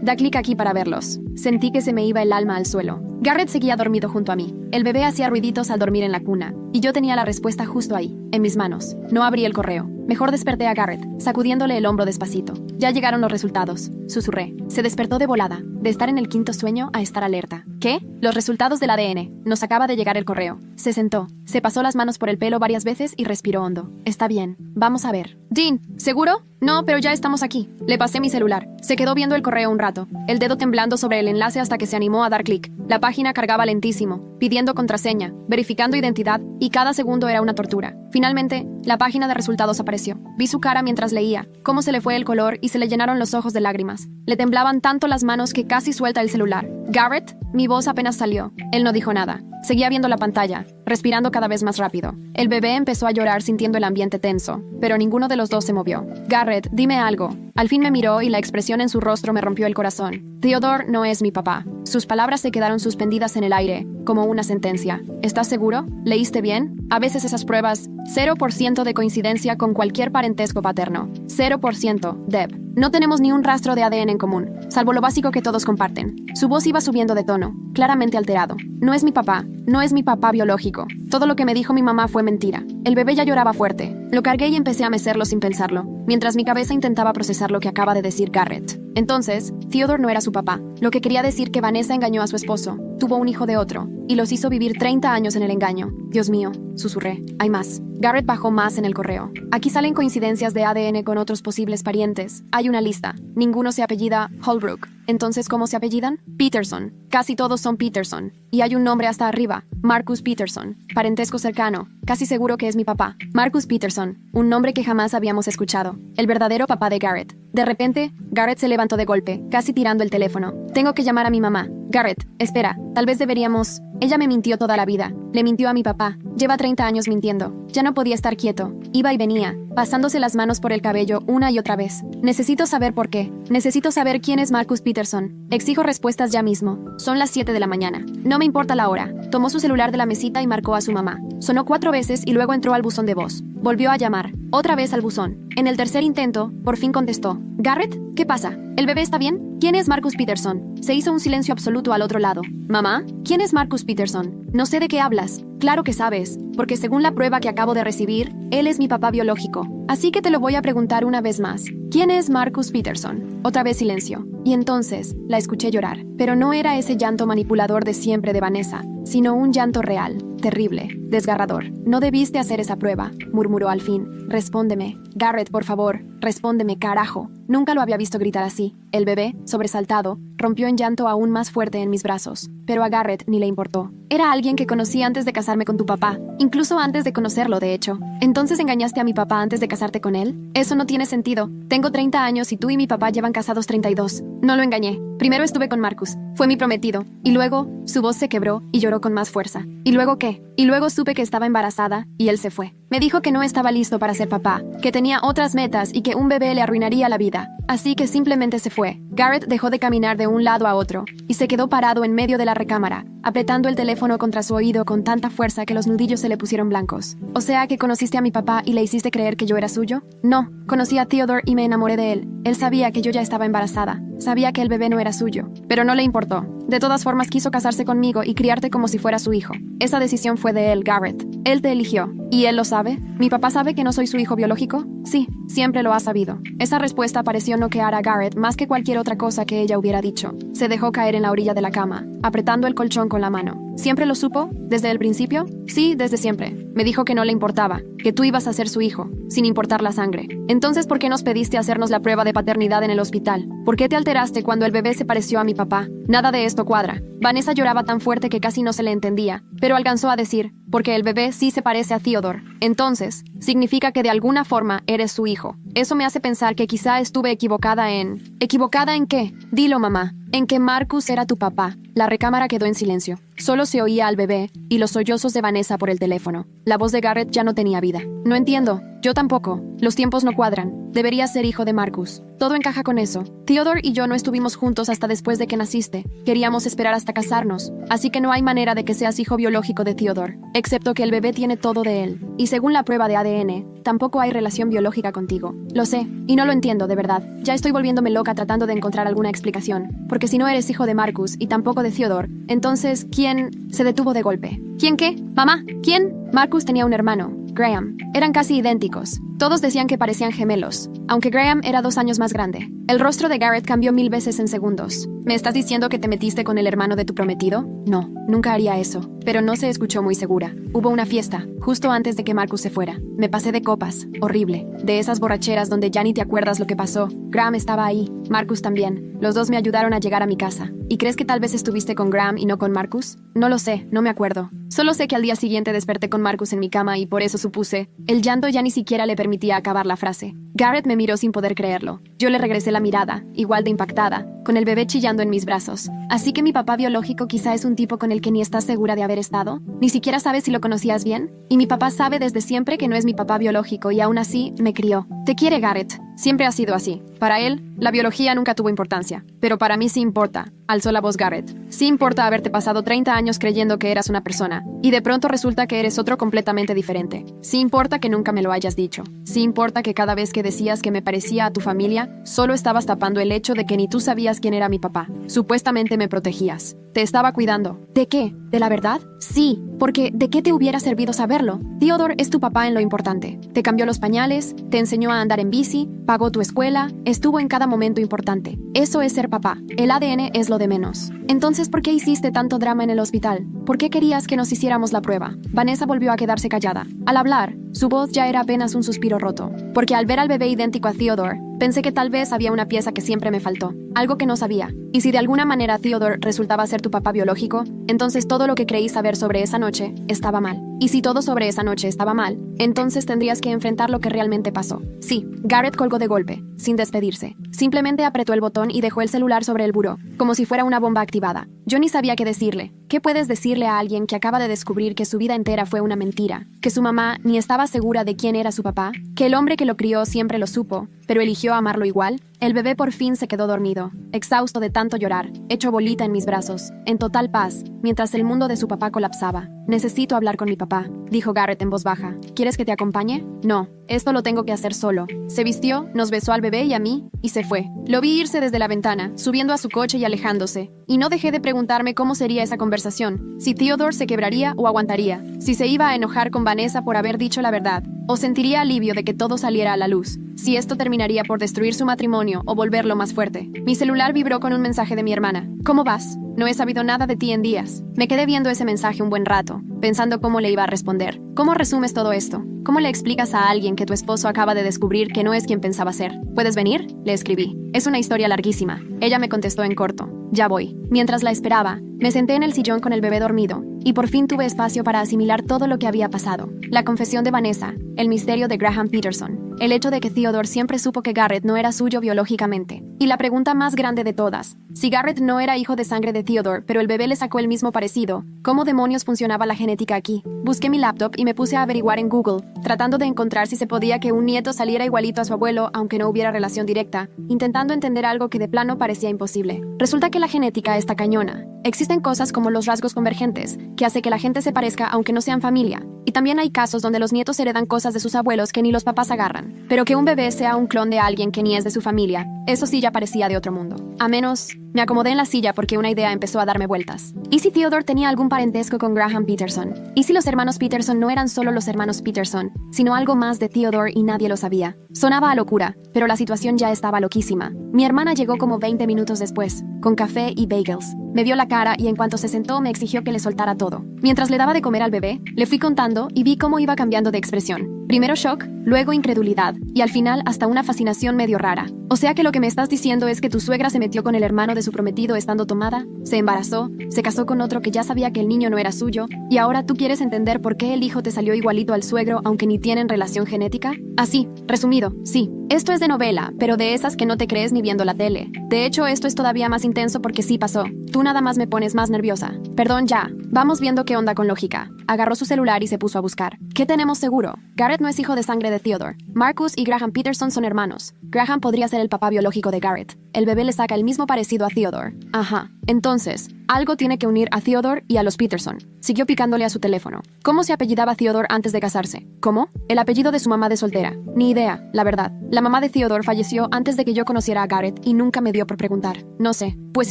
[SPEAKER 1] Da clic aquí para verlos. Sentí que se me iba el alma al suelo. Garrett seguía dormido junto a mí. El bebé hacía ruiditos al dormir en la cuna, y yo tenía la respuesta justo ahí, en mis manos. No abrí el correo. Mejor desperté a Garrett, sacudiéndole el hombro despacito. Ya llegaron los resultados, susurré. Se despertó de volada, de estar en el quinto sueño a estar alerta. ¿Qué? Los resultados del ADN. Nos acaba de llegar el correo. Se sentó, se pasó las manos por el pelo varias veces y respiró hondo. Está bien, vamos a ver. Dean, ¿seguro? No, pero ya estamos aquí. Le pasé mi celular. Se quedó viendo el correo un rato, el dedo temblando sobre el enlace hasta que se animó a dar clic. La página cargaba lentísimo, pidiendo contraseña, verificando identidad, y cada segundo era una tortura. Finalmente, la página de resultados apareció. Vi su cara mientras leía, cómo se le fue el color y se le llenaron los ojos de lágrimas. Le temblaban tanto las manos que casi suelta el celular. «Garrett», mi voz apenas salió. Él no dijo nada. Seguía viendo la pantalla, respirando cada vez más rápido. El bebé empezó a llorar sintiendo el ambiente tenso, pero ninguno de los dos se movió. «Garrett, dime algo». Al fin me miró y la expresión en su rostro me rompió el corazón. «Theodore no es mi papá». Sus palabras se quedaron suspendidas en el aire, como una sentencia. ¿Estás seguro? ¿Leíste bien? A veces esas pruebas, 0% de coincidencia con cualquier parentesco paterno. 0%, Deb. No tenemos ni un rastro de ADN en común, salvo lo básico que todos comparten. Su voz iba subiendo de tono, claramente alterado. No es mi papá, no es mi papá biológico. Todo lo que me dijo mi mamá fue mentira. El bebé ya lloraba fuerte. Lo cargué y empecé a mecerlo sin pensarlo, mientras mi cabeza intentaba procesar lo que acaba de decir Garrett. Entonces, Theodore no era su papá, lo que quería decir que Vanessa engañó a su esposo, tuvo un hijo de otro, y los hizo vivir 30 años en el engaño. Dios mío, susurré. Hay más. Garrett bajó más en el correo. Aquí salen coincidencias de ADN con otros posibles parientes. Hay una lista. Ninguno se apellida Holbrook. Entonces, ¿cómo se apellidan? Peterson. Casi todos son Peterson. Y hay un nombre hasta arriba. Marcus Peterson. Parentesco cercano. Casi seguro que es mi papá. Marcus Peterson. Un nombre que jamás habíamos escuchado. El verdadero papá de Garrett. De repente, Garrett se levantó de golpe, casi tirando el teléfono. Tengo que llamar a mi mamá. Garrett, espera. Tal vez deberíamos... Ella me mintió toda la vida. Le mintió a mi papá. Lleva 30 años mintiendo. Ya no podía estar quieto. Iba y venía, pasándose las manos por el cabello una y otra vez. Necesito saber por qué. Necesito saber quién es Marcus Peterson. Exijo respuestas ya mismo. Son las 7 de la mañana. No me importa la hora. Tomó su celular de la mesita y marcó a su mamá. Sonó 4 veces y luego entró al buzón de voz. Volvió a llamar. Otra vez al buzón. En el tercer intento, por fin contestó. «Garrett, ¿qué pasa? ¿El bebé está bien? ¿Quién es Marcus Peterson?» Se hizo un silencio absoluto al otro lado. «¿Mamá? ¿Quién es Marcus Peterson? No sé de qué hablas». «Claro que sabes, porque según la prueba que acabo de recibir, él es mi papá biológico. Así que te lo voy a preguntar una vez más. ¿Quién es Marcus Peterson?» Otra vez silencio. Y entonces la escuché llorar. Pero no era ese llanto manipulador de siempre de Vanessa, sino un llanto real, terrible, desgarrador. «No debiste hacer esa prueba», murmuró al fin. «Respóndeme. Garrett, por favor, respóndeme, carajo». Nunca lo había visto gritar así. El bebé, sobresaltado, rompió en llanto aún más fuerte en mis brazos. Pero a Garrett ni le importó. «Era alguien que conocí antes de casarme con tu papá. Incluso antes de conocerlo, de hecho. ¿Entonces engañaste a mi papá antes de casarte con él? Eso no tiene sentido. Tengo 30 años y tú y mi papá llevan casados 32. No lo engañé. Primero estuve con Marcus. Fue mi prometido. Y luego, su voz se quebró y lloró con más fuerza. ¿Y luego qué? Y luego supe que estaba embarazada y él se fue. Me dijo que no estaba listo para ser papá, que tenía otras metas y que un bebé le arruinaría la vida. Así que simplemente se fue». Garrett dejó de caminar de un lado a otro y se quedó parado en medio de la recámara, apretando el teléfono contra su oído con tanta fuerza que los nudillos se le pusieron blancos. «¿O sea que conociste a mi papá y le hiciste creer que yo era suyo?» «No, conocí a Theodore y me enamoré de él. Él sabía que yo ya estaba embarazada. Sabía que el bebé no era suyo, pero no le importó. De todas formas quiso casarse conmigo y criarte como si fuera su hijo. Esa decisión fue de él, Garrett. Él te eligió. ¿Y él lo sabe? ¿Mi papá sabe que no soy su hijo biológico?» «Sí, siempre lo ha sabido». Esa respuesta pareció noquear a Garrett más que cualquier otra cosa que ella hubiera dicho. Se dejó caer en la orilla de la cama, apretando el colchón con la mano. ¿Siempre lo supo? ¿Desde el principio?» «Sí, desde siempre. Me dijo que no le importaba, que tú ibas a ser su hijo, sin importar la sangre. Entonces, ¿por qué nos pediste hacernos la prueba de paternidad en el hospital? ¿Por qué te alteraste cuando el bebé se pareció a mi papá? Nada de esto cuadra». Vanessa lloraba tan fuerte que casi no se le entendía, pero alcanzó a decir, «Porque el bebé sí se parece a Theodore. Entonces, significa que de alguna forma eres su hijo. Eso me hace pensar que quizá estuve equivocada en... ¿Equivocada en qué? Dilo, mamá. En que Marcus era tu papá». La recámara quedó en silencio. Solo se oía al bebé y los sollozos de Vanessa por el teléfono. La voz de Garrett ya no tenía vida. «No entiendo. Yo tampoco. Los tiempos no cuadran. Deberías ser hijo de Marcus. Todo encaja con eso. Theodore y yo no estuvimos juntos hasta después de que naciste. Queríamos esperar hasta casarnos. Así que no hay manera de que seas hijo biológico de Theodore, excepto que el bebé tiene todo de él. Y según la prueba de ADN, tampoco hay relación biológica contigo. Lo sé, y no lo entiendo, de verdad. Ya estoy volviéndome loca tratando de encontrar alguna explicación. Porque si no eres hijo de Marcus y tampoco de Theodore, entonces, ¿quién se detuvo de golpe? ¿Quién qué? ¿Mamá? ¿Quién? Marcus tenía un hermano, Graham. Eran casi idénticos. Todos decían que parecían gemelos, aunque Graham era 2 años más grande. El rostro de Garrett cambió 1000 veces en segundos. ¿Me estás diciendo que te metiste con el hermano de tu prometido? No, nunca haría eso. Pero no se escuchó muy segura. Hubo una fiesta, justo antes de que Marcus se fuera. Me pasé de copas. Horrible. De esas borracheras donde ya ni te acuerdas lo que pasó. Graham estaba ahí. Marcus también. Los dos me ayudaron a llegar a mi casa. ¿Y crees que tal vez estuviste con Graham y no con Marcus? No lo sé, no me acuerdo. Solo sé que al día siguiente desperté con Marcus en mi cama y por eso supuse. El llanto ya ni siquiera le permitía acabar la frase. Garrett me miró sin poder creerlo. Yo le regresé la mirada, igual de impactada, con el bebé chillando en mis brazos. Así que mi papá biológico quizá es un tipo con el que ni estás segura de haber estado. Ni siquiera sabes si lo conocías bien. Y mi papá sabe desde siempre que no es mi papá biológico y aún así me crió. Te quiere, Garrett. Siempre ha sido así. Para él, la biología nunca tuvo importancia. Pero para mí sí importa, alzó la voz Garrett. Sí importa haberte pasado 30 años creyendo que eras una persona, y de pronto resulta que eres otro completamente diferente. Sí importa que nunca me lo hayas dicho. Sí importa que cada vez que decías que me parecía a tu familia, solo estabas tapando el hecho de que ni tú sabías quién era mi papá. Supuestamente me protegías. Te estaba cuidando. ¿De qué? ¿De la verdad? Sí, porque ¿de qué te hubiera servido saberlo? Theodore es tu papá en lo importante. Te cambió los pañales, te enseñó a andar en bici, pagó tu escuela, estuvo en cada momento importante. Eso es ser papá. El ADN es lo de menos. Entonces, ¿por qué hiciste tanto drama en el hospital? ¿Por qué querías que nos hiciéramos la prueba? Vanessa volvió a quedarse callada. Al hablar, su voz ya era apenas un suspiro roto. Porque al ver al bebé idéntico a Theodore, pensé que tal vez había una pieza que siempre me faltó. Algo que no sabía. Y si de alguna manera Theodore resultaba ser tu papá biológico, entonces todo lo que creí saber sobre esa noche estaba mal. Y si todo sobre esa noche estaba mal, entonces tendrías que enfrentar lo que realmente pasó. Sí, Garrett colgó de golpe, sin despedirse. Simplemente apretó el botón y dejó el celular sobre el buró, como si fuera una bomba activada. Yo ni sabía qué decirle. ¿Qué puedes decirle a alguien que acaba de descubrir que su vida entera fue una mentira? Que su mamá ni estaba segura de quién era su papá, que el hombre que lo crió siempre lo supo, pero eligió amarlo igual. El bebé por fin se quedó dormido, exhausto de tanto llorar, hecho bolita en mis brazos, en total paz, mientras el mundo de su papá colapsaba. Necesito hablar con mi papá, dijo Garrett en voz baja. ¿Quieres que te acompañe? No, esto lo tengo que hacer solo. Se vistió, nos besó al bebé y a mí, y se fue. Lo vi irse desde la ventana, subiendo a su coche y alejándose. Y no dejé de preguntarme cómo sería esa conversación, si Theodore se quebraría o aguantaría, si se iba a enojar con Vanessa por haber dicho la verdad, o sentiría alivio de que todo saliera a la luz, si esto terminaría por destruir su matrimonio o volverlo más fuerte. Mi celular vibró con un mensaje de mi hermana. ¿Cómo vas? No he sabido nada de ti en días. Me quedé viendo ese mensaje un buen rato, pensando cómo le iba a responder. ¿Cómo resumes todo esto? ¿Cómo le explicas a alguien que tu esposo acaba de descubrir que no es quien pensaba ser? ¿Puedes venir? Le escribí. Es una historia larguísima. Ella me contestó en corto. Ya voy. Mientras la esperaba, me senté en el sillón con el bebé dormido, y por fin tuve espacio para asimilar todo lo que había pasado. La confesión de Vanessa, el misterio de Graham Peterson, el hecho de que Theodore siempre supo que Garrett no era suyo biológicamente, y la pregunta más grande de todas, si Garrett no era hijo de sangre de Theodore, pero el bebé le sacó el mismo parecido, ¿cómo demonios funcionaba la genética aquí? Busqué mi laptop y me puse a averiguar en Google, tratando de encontrar si se podía que un nieto saliera igualito a su abuelo, aunque no hubiera relación directa, intentando entender algo que de plano parecía imposible. Resulta que la genética está cañona. Existen cosas como los rasgos convergentes, que hace que la gente se parezca aunque no sean familia. Y también hay casos donde los nietos heredan cosas de sus abuelos que ni los papás agarran. Pero que un bebé sea un clon de alguien que ni es de su familia, eso sí ya parecía de otro mundo. A menos, me acomodé en la silla porque una idea empezó a darme vueltas. ¿Y si Theodore tenía algún parentesco con Graham Peterson? ¿Y si los hermanos Peterson no eran solo los hermanos Peterson, sino algo más de Theodore y nadie lo sabía? Sonaba a locura, pero la situación ya estaba loquísima. Mi hermana llegó como 20 minutos después, con café y bagels. Me vio la cara y en cuanto se sentó me exigió que le soltara todo. Mientras le daba de comer al bebé, le fui contando y vi cómo iba cambiando de expresión. Primero shock, luego incredulidad, y al final hasta una fascinación medio rara. O sea que lo que me estás diciendo es que tu suegra se metió con el hermano de su prometido estando tomada, se embarazó, se casó con otro que ya sabía que el niño no era suyo, y ahora tú quieres entender por qué el hijo te salió igualito al suegro aunque ni tienen relación genética? Así, resumido, sí. Esto es de novela, pero de esas que no te crees ni viendo la tele. De hecho, esto es todavía más intenso porque sí pasó. Tú nada más me pones más nerviosa. Perdón ya. Vamos viendo qué onda con lógica. Agarró su celular y se puso a buscar. ¿Qué tenemos seguro? Garrett no es hijo de sangre de Theodore. Marcus y Graham Peterson son hermanos. Graham podría ser el papá biológico de Garrett. El bebé le saca el mismo parecido a Theodore. Ajá. Entonces, Algo tiene que unir a Theodore y a los Peterson. Siguió picándole a su teléfono. ¿Cómo se apellidaba Theodore antes de casarse? ¿Cómo? El apellido de su mamá de soltera. Ni idea, la verdad. La mamá de Theodore falleció antes de que yo conociera a Garrett y nunca me dio por preguntar. No sé. Pues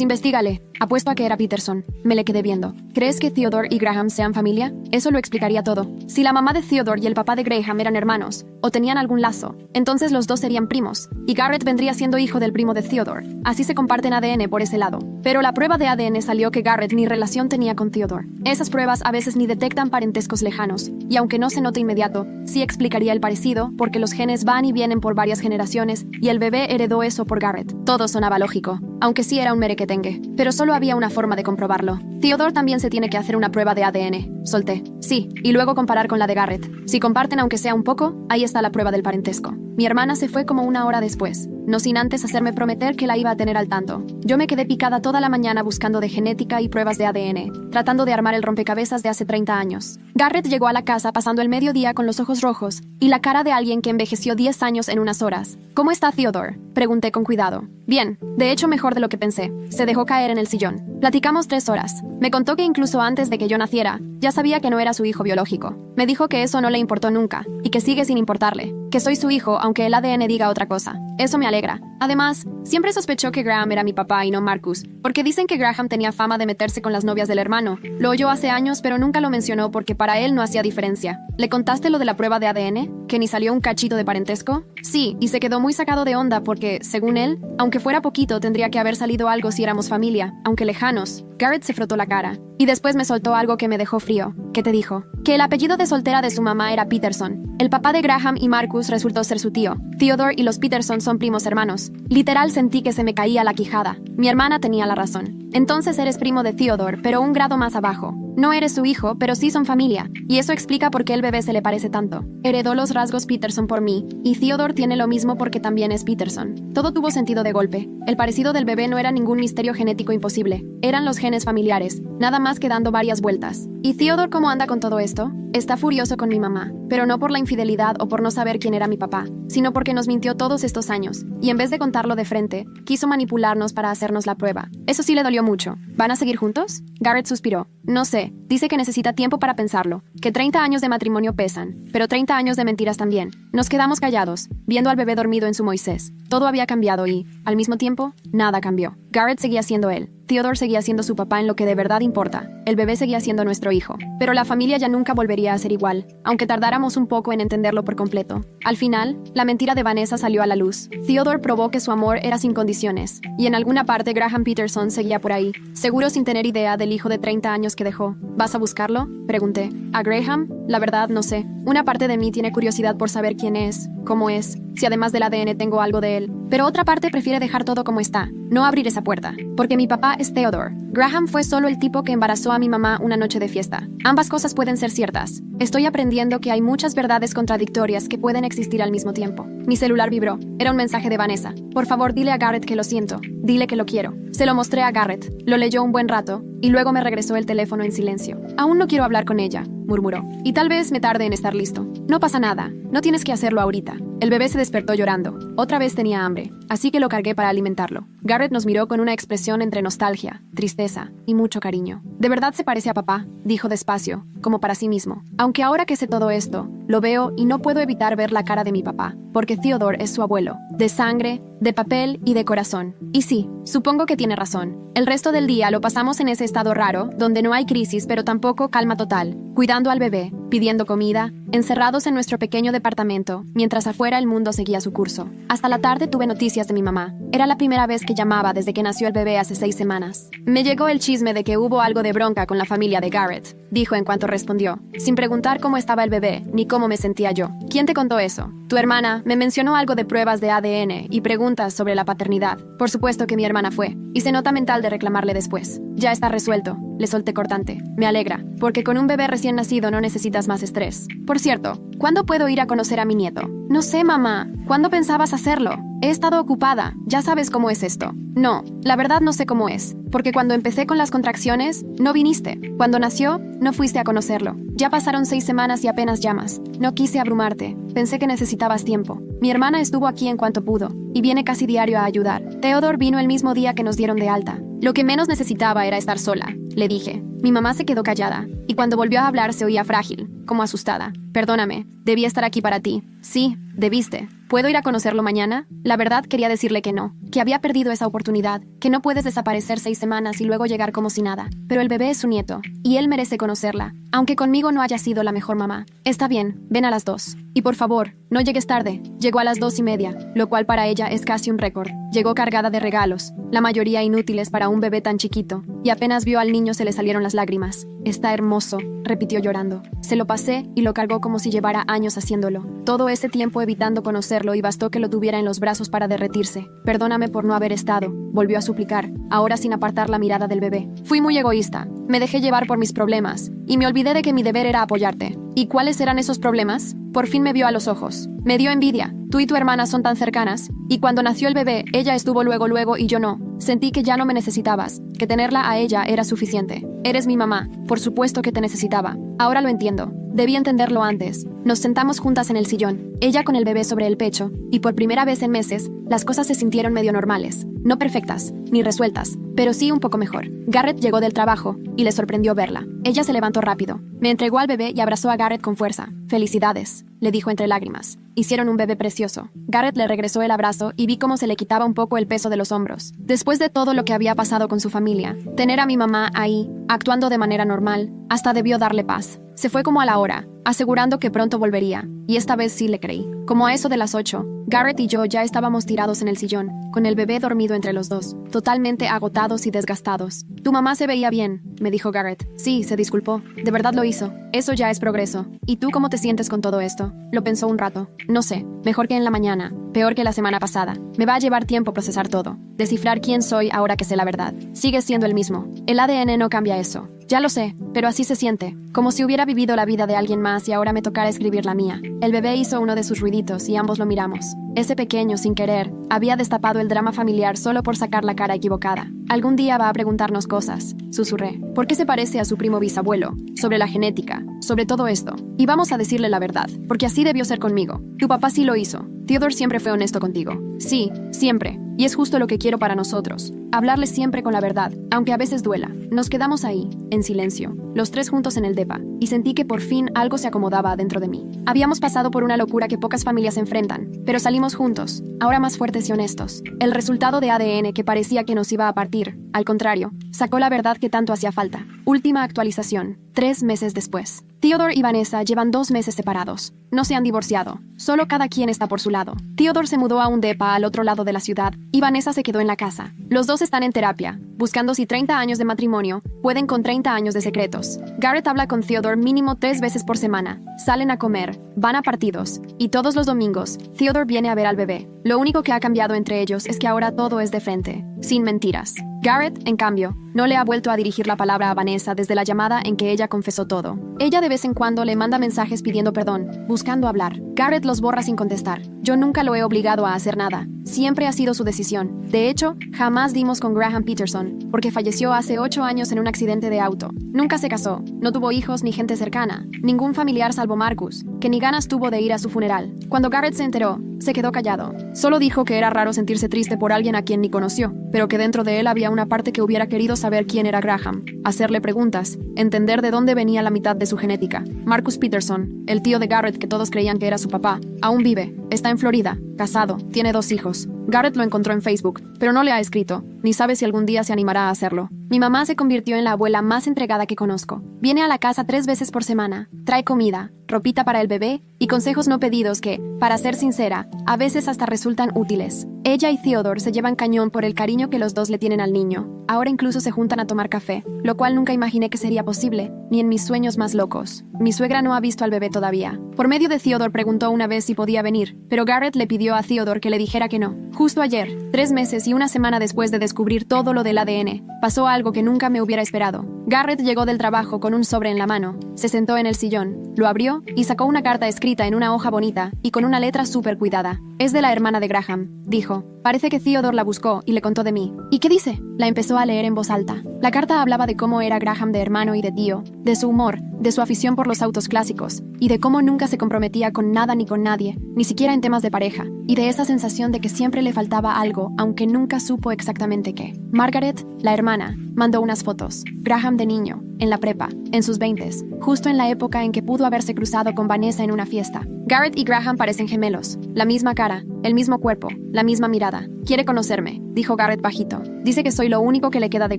[SPEAKER 1] investígale. Apuesto a que era Peterson. Me le quedé viendo. ¿Crees que Theodore y Graham sean familia? Eso lo explicaría todo. Si la mamá de Theodore y el papá de Graham eran hermanos, o tenían algún lazo, entonces los dos serían primos, y Garrett vendría siendo hijo del primo de Theodore. Así se comparten ADN por ese lado. Pero la prueba de ADN salió que Garrett ni relación tenía con Theodore. Esas pruebas a veces ni detectan parentescos lejanos, y aunque no se note inmediato, sí explicaría el parecido, porque los genes van y vienen por varias generaciones, y el bebé heredó eso por Garrett. Todo sonaba lógico, aunque sí era un merequetengue. Pero solo había una forma de comprobarlo. Theodore también se tiene que hacer una prueba de ADN. Solté. Sí, y luego comparar con la de Garrett. Si comparten aunque sea un poco, ahí está la prueba del parentesco. Mi hermana se fue como una hora después, no sin antes hacerme prometer que la iba a tener al tanto. Yo me quedé picada toda la mañana buscando de genética y pruebas de ADN, tratando de armar el rompecabezas de hace 30 años. Garrett llegó a la casa pasando el mediodía con los ojos rojos y la cara de alguien que envejeció 10 años en unas horas. ¿Cómo está Theodore?, pregunté con cuidado. Bien, de hecho mejor de lo que pensé. Se dejó caer en el sillón. Platicamos 3 horas. Me contó que incluso antes de que yo naciera, ya sabía que no era su hijo biológico. Me dijo que eso no le importó nunca, y que sigue sin importarle. Que soy su hijo, aunque el ADN diga otra cosa. Eso me alegra. Además, siempre sospechó que Graham era mi papá y no Marcus, porque dicen que Graham tenía fama de meterse con las novias del hermano. Lo oyó hace años, pero nunca lo mencionó porque para él no hacía diferencia. ¿Le contaste lo de la prueba de ADN? ¿Que ni salió un cachito de parentesco? Sí, y se quedó muy sacado de onda porque, según él, aunque fuera poquito, tendría que haber salido algo si éramos familia, aunque lejanos. Garrett se frotó la cara. Y después me soltó algo que me dejó frío. ¿Qué te dijo? Que el apellido de soltera de su mamá era Peterson. El papá de Graham y Marcus resultó ser su tío. Theodore y los Peterson son primos hermanos. Literal sentí que se me caía la quijada. Mi hermana tenía la razón. Entonces eres primo de Theodore, pero un grado más abajo. No eres su hijo, pero sí son familia. Y eso explica por qué el bebé se le parece tanto. Heredó los rasgos Peterson por mí, y Theodore tiene lo mismo porque también es Peterson. Todo tuvo sentido de golpe. El parecido del bebé no era ningún misterio genético imposible. Eran los genes familiares, nada más que dando varias vueltas. ¿Y Theodore cómo anda con todo esto? Está furioso con mi mamá, pero no por la infidelidad o por no saber quién era mi papá, sino porque nos mintió todos estos años, y en vez de contarlo de frente, quiso manipularnos para hacernos la prueba. Eso sí le dolió mucho. ¿Van a seguir juntos? Garrett suspiró. No sé, dice que necesita tiempo para pensarlo, que 30 años de matrimonio pesan, pero 30 años de mentiras también. Nos quedamos callados, viendo al bebé dormido en su Moisés. Todo había cambiado y, al mismo tiempo, nada cambió. Garrett seguía siendo él. Theodore seguía siendo su papá en lo que de verdad importa. El bebé seguía siendo nuestro hijo. Pero la familia ya nunca volvería a ser igual, aunque tardáramos un poco en entenderlo por completo. Al final, la mentira de Vanessa salió a la luz. Theodore probó que su amor era sin condiciones. Y en alguna parte Graham Peterson seguía por ahí, seguro sin tener idea del hijo de 30 años que dejó. ¿Vas a buscarlo?, pregunté. ¿A Graham? La verdad, no sé. Una parte de mí tiene curiosidad por saber quién es, cómo es, si además del ADN tengo algo de él. Pero otra parte prefiere dejar todo como está, no abrir esa puerta. Porque mi papá es Theodore. Graham fue solo el tipo que embarazó a mi mamá una noche de fiesta. Ambas cosas pueden ser ciertas. Estoy aprendiendo que hay muchas verdades contradictorias que pueden existir al mismo tiempo. Mi celular vibró. Era un mensaje de Vanessa. Por favor, dile a Garrett que lo siento. Dile que lo quiero. Se lo mostré a Garrett. Lo leyó un buen rato y luego me regresó el teléfono en silencio. Aún no quiero hablar con ella, murmuró. Y tal vez me tarde en estar listo. No pasa nada. No tienes que hacerlo ahorita. El bebé se despertó llorando. Otra vez tenía hambre, así que lo cargué para alimentarlo. Garrett nos miró con una expresión entre nostalgia, tristeza y mucho cariño. ¿De verdad se parece a papá?, dijo despacio, como para sí mismo. Aunque ahora que sé todo esto, lo veo y no puedo evitar ver la cara de mi papá, porque Theodore es su abuelo, de sangre, de papel y de corazón. Y sí, supongo que tiene razón. El resto del día lo pasamos en ese estado raro, donde no hay crisis pero tampoco calma total, cuidando al bebé, pidiendo comida, encerrados en nuestro pequeño departamento, mientras afuera el mundo seguía su curso. Hasta la tarde tuve noticias de mi mamá. Era la primera vez que llamaba desde que nació el bebé hace 6 semanas. Me llegó el chisme de que hubo algo de bronca con la familia de Garrett, dijo en cuanto respondió, sin preguntar cómo estaba el bebé, ni cómo me sentía yo. ¿Quién te contó eso? Tu hermana me mencionó algo de pruebas de ADN y preguntas sobre la paternidad. Por supuesto que mi hermana fue, y se nota mental de reclamarle después. Ya está resuelto, le solté cortante. Me alegra, porque con un bebé recién nacido no necesitas más estrés. Por cierto, ¿cuándo puedo ir a conocer a mi nieto? No sé, mamá. ¿Cuándo pensabas hacerlo? He estado ocupada. Ya sabes cómo es esto. No, la verdad no sé cómo es, porque cuando empecé con las contracciones, no viniste. Cuando nació, no fuiste a conocerlo. Ya pasaron 6 semanas y apenas llamas. No quise abrumarte. Pensé que necesitabas tiempo. Mi hermana estuvo aquí en cuanto pudo. y viene casi diario a ayudar. Theodore vino el mismo día que nos dieron de alta. Lo que menos necesitaba era estar sola, le dije. Mi mamá se quedó callada, y cuando volvió a hablar se oía frágil, como asustada. Perdóname, debí estar aquí para ti. Sí, debiste. ¿Puedo ir a conocerlo mañana? La verdad quería decirle que no, que había perdido esa oportunidad, que no puedes desaparecer 6 semanas y luego llegar como si nada. Pero el bebé es su nieto, y él merece conocerla, aunque conmigo no haya sido la mejor mamá. Está bien, ven a las 2. Y por favor, no llegues tarde. Llegó a las 2:30, lo cual para ella es casi un récord. Llegó cargada de regalos, la mayoría inútiles para un bebé tan chiquito, y apenas vio al niño se le salieron las lágrimas. Está hermoso, repitió llorando. Se lo pasé y lo cargó como si llevara años haciéndolo. Todo ese tiempo evitando conocerlo y bastó que lo tuviera en los brazos para derretirse. Perdóname por no haber estado, volvió a suplicar, ahora sin apartar la mirada del bebé. Fui muy egoísta, me dejé llevar por mis problemas, y me olvidé de que mi deber era apoyarte. ¿Y cuáles eran esos problemas? Por fin me vio a los ojos. Me dio envidia. Tú y tu hermana son tan cercanas. Y cuando nació el bebé, ella estuvo luego y yo no. Sentí que ya no me necesitabas, que tenerla a ella era suficiente. Eres mi mamá. Por supuesto que te necesitaba. Ahora lo entiendo. Debí entenderlo antes. Nos sentamos juntas en el sillón, ella con el bebé sobre el pecho, y por primera vez en meses, las cosas se sintieron medio normales. No perfectas, ni resueltas, pero sí un poco mejor. Garrett llegó del trabajo, y le sorprendió verla. Ella se levantó rápido. Me entregó al bebé y abrazó a Garrett con fuerza. Felicidades, le dijo entre lágrimas. Hicieron un bebé precioso. Garrett le regresó el abrazo y vi cómo se le quitaba un poco el peso de los hombros. Después de todo lo que había pasado con su familia, tener a mi mamá ahí, actuando de manera normal, hasta debió darle paz. Se fue como a la hora, asegurando que pronto volvería, y esta vez sí le creí. Como a eso de las 8, Garrett y yo ya estábamos tirados en el sillón, con el bebé dormido entre los dos, totalmente agotados y desgastados. Tu mamá se veía bien, me dijo Garrett. Sí, se disculpó. De verdad lo hizo. Eso ya es progreso. ¿Y tú cómo te sientes con todo esto? Lo pensó un rato. No sé, mejor que en la mañana, peor que la semana pasada. Me va a llevar tiempo procesar todo, descifrar quién soy ahora que sé la verdad. Sigues siendo el mismo. El ADN no cambia eso. Ya lo sé, pero así se siente, como si hubiera vivido la vida de alguien más y ahora me tocara escribir la mía. El bebé hizo uno de sus ruiditos y ambos lo miramos. Ese pequeño, sin querer, había destapado el drama familiar solo por sacar la cara equivocada. Algún día va a preguntarnos cosas, susurré. ¿Por qué se parece a su primo bisabuelo? Sobre la genética, sobre todo esto. Y vamos a decirle la verdad, porque así debió ser conmigo. Tu papá sí lo hizo. Theodore siempre fue honesto contigo. Sí, siempre. Y es justo lo que quiero para nosotros. Hablarles siempre con la verdad, aunque a veces duela. Nos quedamos ahí, en silencio, los tres juntos en el depa, y sentí que por fin algo se acomodaba dentro de mí. Habíamos pasado por una locura que pocas familias enfrentan, pero salimos juntos, ahora más fuertes y honestos. El resultado de ADN que parecía que nos iba a partir, al contrario, sacó la verdad que tanto hacía falta. Última actualización, 3 meses después. Theodore y Vanessa llevan 2 meses separados. No se han divorciado, solo cada quien está por su lado. Theodore se mudó a un depa al otro lado de la ciudad y Vanessa se quedó en la casa. Los dos están en terapia, buscando si 30 años de matrimonio pueden con 30 años de secretos. Garrett habla con Theodore mínimo 3 veces por semana. Salen a comer, van a partidos, y todos los domingos, Theodore viene a ver al bebé. Lo único que ha cambiado entre ellos es que ahora todo es de frente, sin mentiras. Garrett, en cambio, no le ha vuelto a dirigir la palabra a Vanessa desde la llamada en que ella confesó todo. Ella de vez en cuando le manda mensajes pidiendo perdón, buscando hablar. Garrett los borra sin contestar. Yo nunca lo he obligado a hacer nada. Siempre ha sido su decisión. De hecho, jamás dimos con Graham Peterson, porque falleció hace 8 años en un accidente de auto. Nunca se casó, no tuvo hijos ni gente cercana, ningún familiar salvo Marcus, que ni ganas tuvo de ir a su funeral. Cuando Garrett se enteró, se quedó callado. Solo dijo que era raro sentirse triste por alguien a quien ni conoció, pero que dentro de él había una parte que hubiera querido saber quién era Graham, hacerle preguntas, entender de dónde venía la mitad de su genética. Marcus Peterson, el tío de Garrett que todos creían que era su papá, aún vive, está en Florida, casado, tiene 2 hijos. Garrett lo encontró en Facebook, pero no le ha escrito, ni sabe si algún día se animará a hacerlo. Mi mamá se convirtió en la abuela más entregada que conozco. Viene a la casa 3 veces por semana, trae comida, ropita para el bebé y consejos no pedidos que, para ser sincera, a veces hasta resultan útiles. Ella y Theodore se llevan cañón por el cariño que los dos le tienen al niño. Ahora incluso se juntan a tomar café, lo cual nunca imaginé que sería posible, ni en mis sueños más locos. Mi suegra no ha visto al bebé todavía. Por medio de Theodore preguntó una vez si podía venir, pero Garrett le pidió a Theodore que le dijera que no. Justo ayer, 3 meses y 1 semana después de descubrir todo lo del ADN, pasó algo que nunca me hubiera esperado. Garrett llegó del trabajo con un sobre en la mano, se sentó en el sillón, lo abrió y sacó una carta escrita en una hoja bonita y con una letra súper cuidada. Es de la hermana de Graham, dijo. Parece que Theodore la buscó y le contó de mí. ¿Y qué dice? La empezó a leer en voz alta. La carta hablaba de cómo era Graham de hermano y de tío, de su humor, de su afición por los autos clásicos, y de cómo nunca se comprometía con nada ni con nadie, ni siquiera en temas de pareja, y de esa sensación de que siempre le faltaba algo, aunque nunca supo exactamente qué. Margaret, la hermana, mandó unas fotos. Graham de niño, en la prepa, en sus 20s, justo en la época en que pudo haberse cruzado con Vanessa en una fiesta. Garrett y Graham parecen gemelos, la misma cara, el mismo cuerpo, la misma mirada. Quiere conocerme, dijo Garrett bajito. Dice que soy lo único que le queda de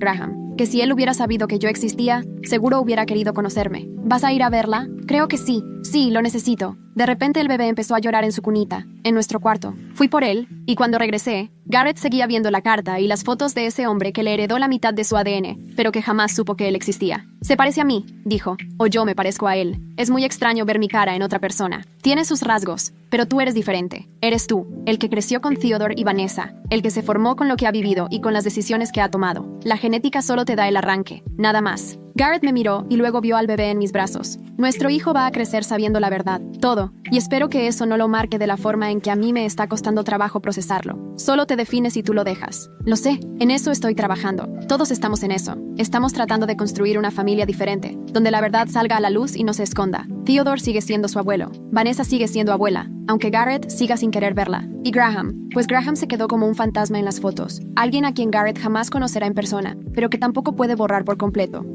[SPEAKER 1] Graham, que si él hubiera sabido que yo existía, seguro hubiera querido conocerme. ¿Vas a ir a verla? Creo que sí. Sí, lo necesito. De repente el bebé empezó a llorar en su cunita, en nuestro cuarto. Fui por él, y cuando regresé, Garrett seguía viendo la carta y las fotos de ese hombre que le heredó la mitad de su ADN, pero que jamás supo que él existía. Se parece a mí, dijo, o yo me parezco a él. Es muy extraño ver mi cara en otra persona. Tiene sus rasgos, pero tú eres diferente. Eres tú, el que creció con Theodore y Vanessa, el que se formó con lo que ha vivido y con las decisiones que ha tomado. La genética solo te da el arranque, nada más. Garrett me miró y luego vio al bebé en mis brazos. Nuestro hijo va a crecer sabiendo la verdad, todo, y espero que eso no lo marque de la forma en que a mí me está costando trabajo procesarlo. Solo te defines si tú lo dejas. Lo sé, en eso estoy trabajando. Todos estamos en eso. Estamos tratando de construir una familia diferente, donde la verdad salga a la luz y no se esconda. Theodore sigue siendo su abuelo. Vanessa sigue siendo abuela, aunque Garrett siga sin querer verla. Y Graham, pues Graham se quedó como un fantasma en las fotos. Alguien a quien Garrett jamás conocerá en persona, pero que tampoco puede borrar por completo.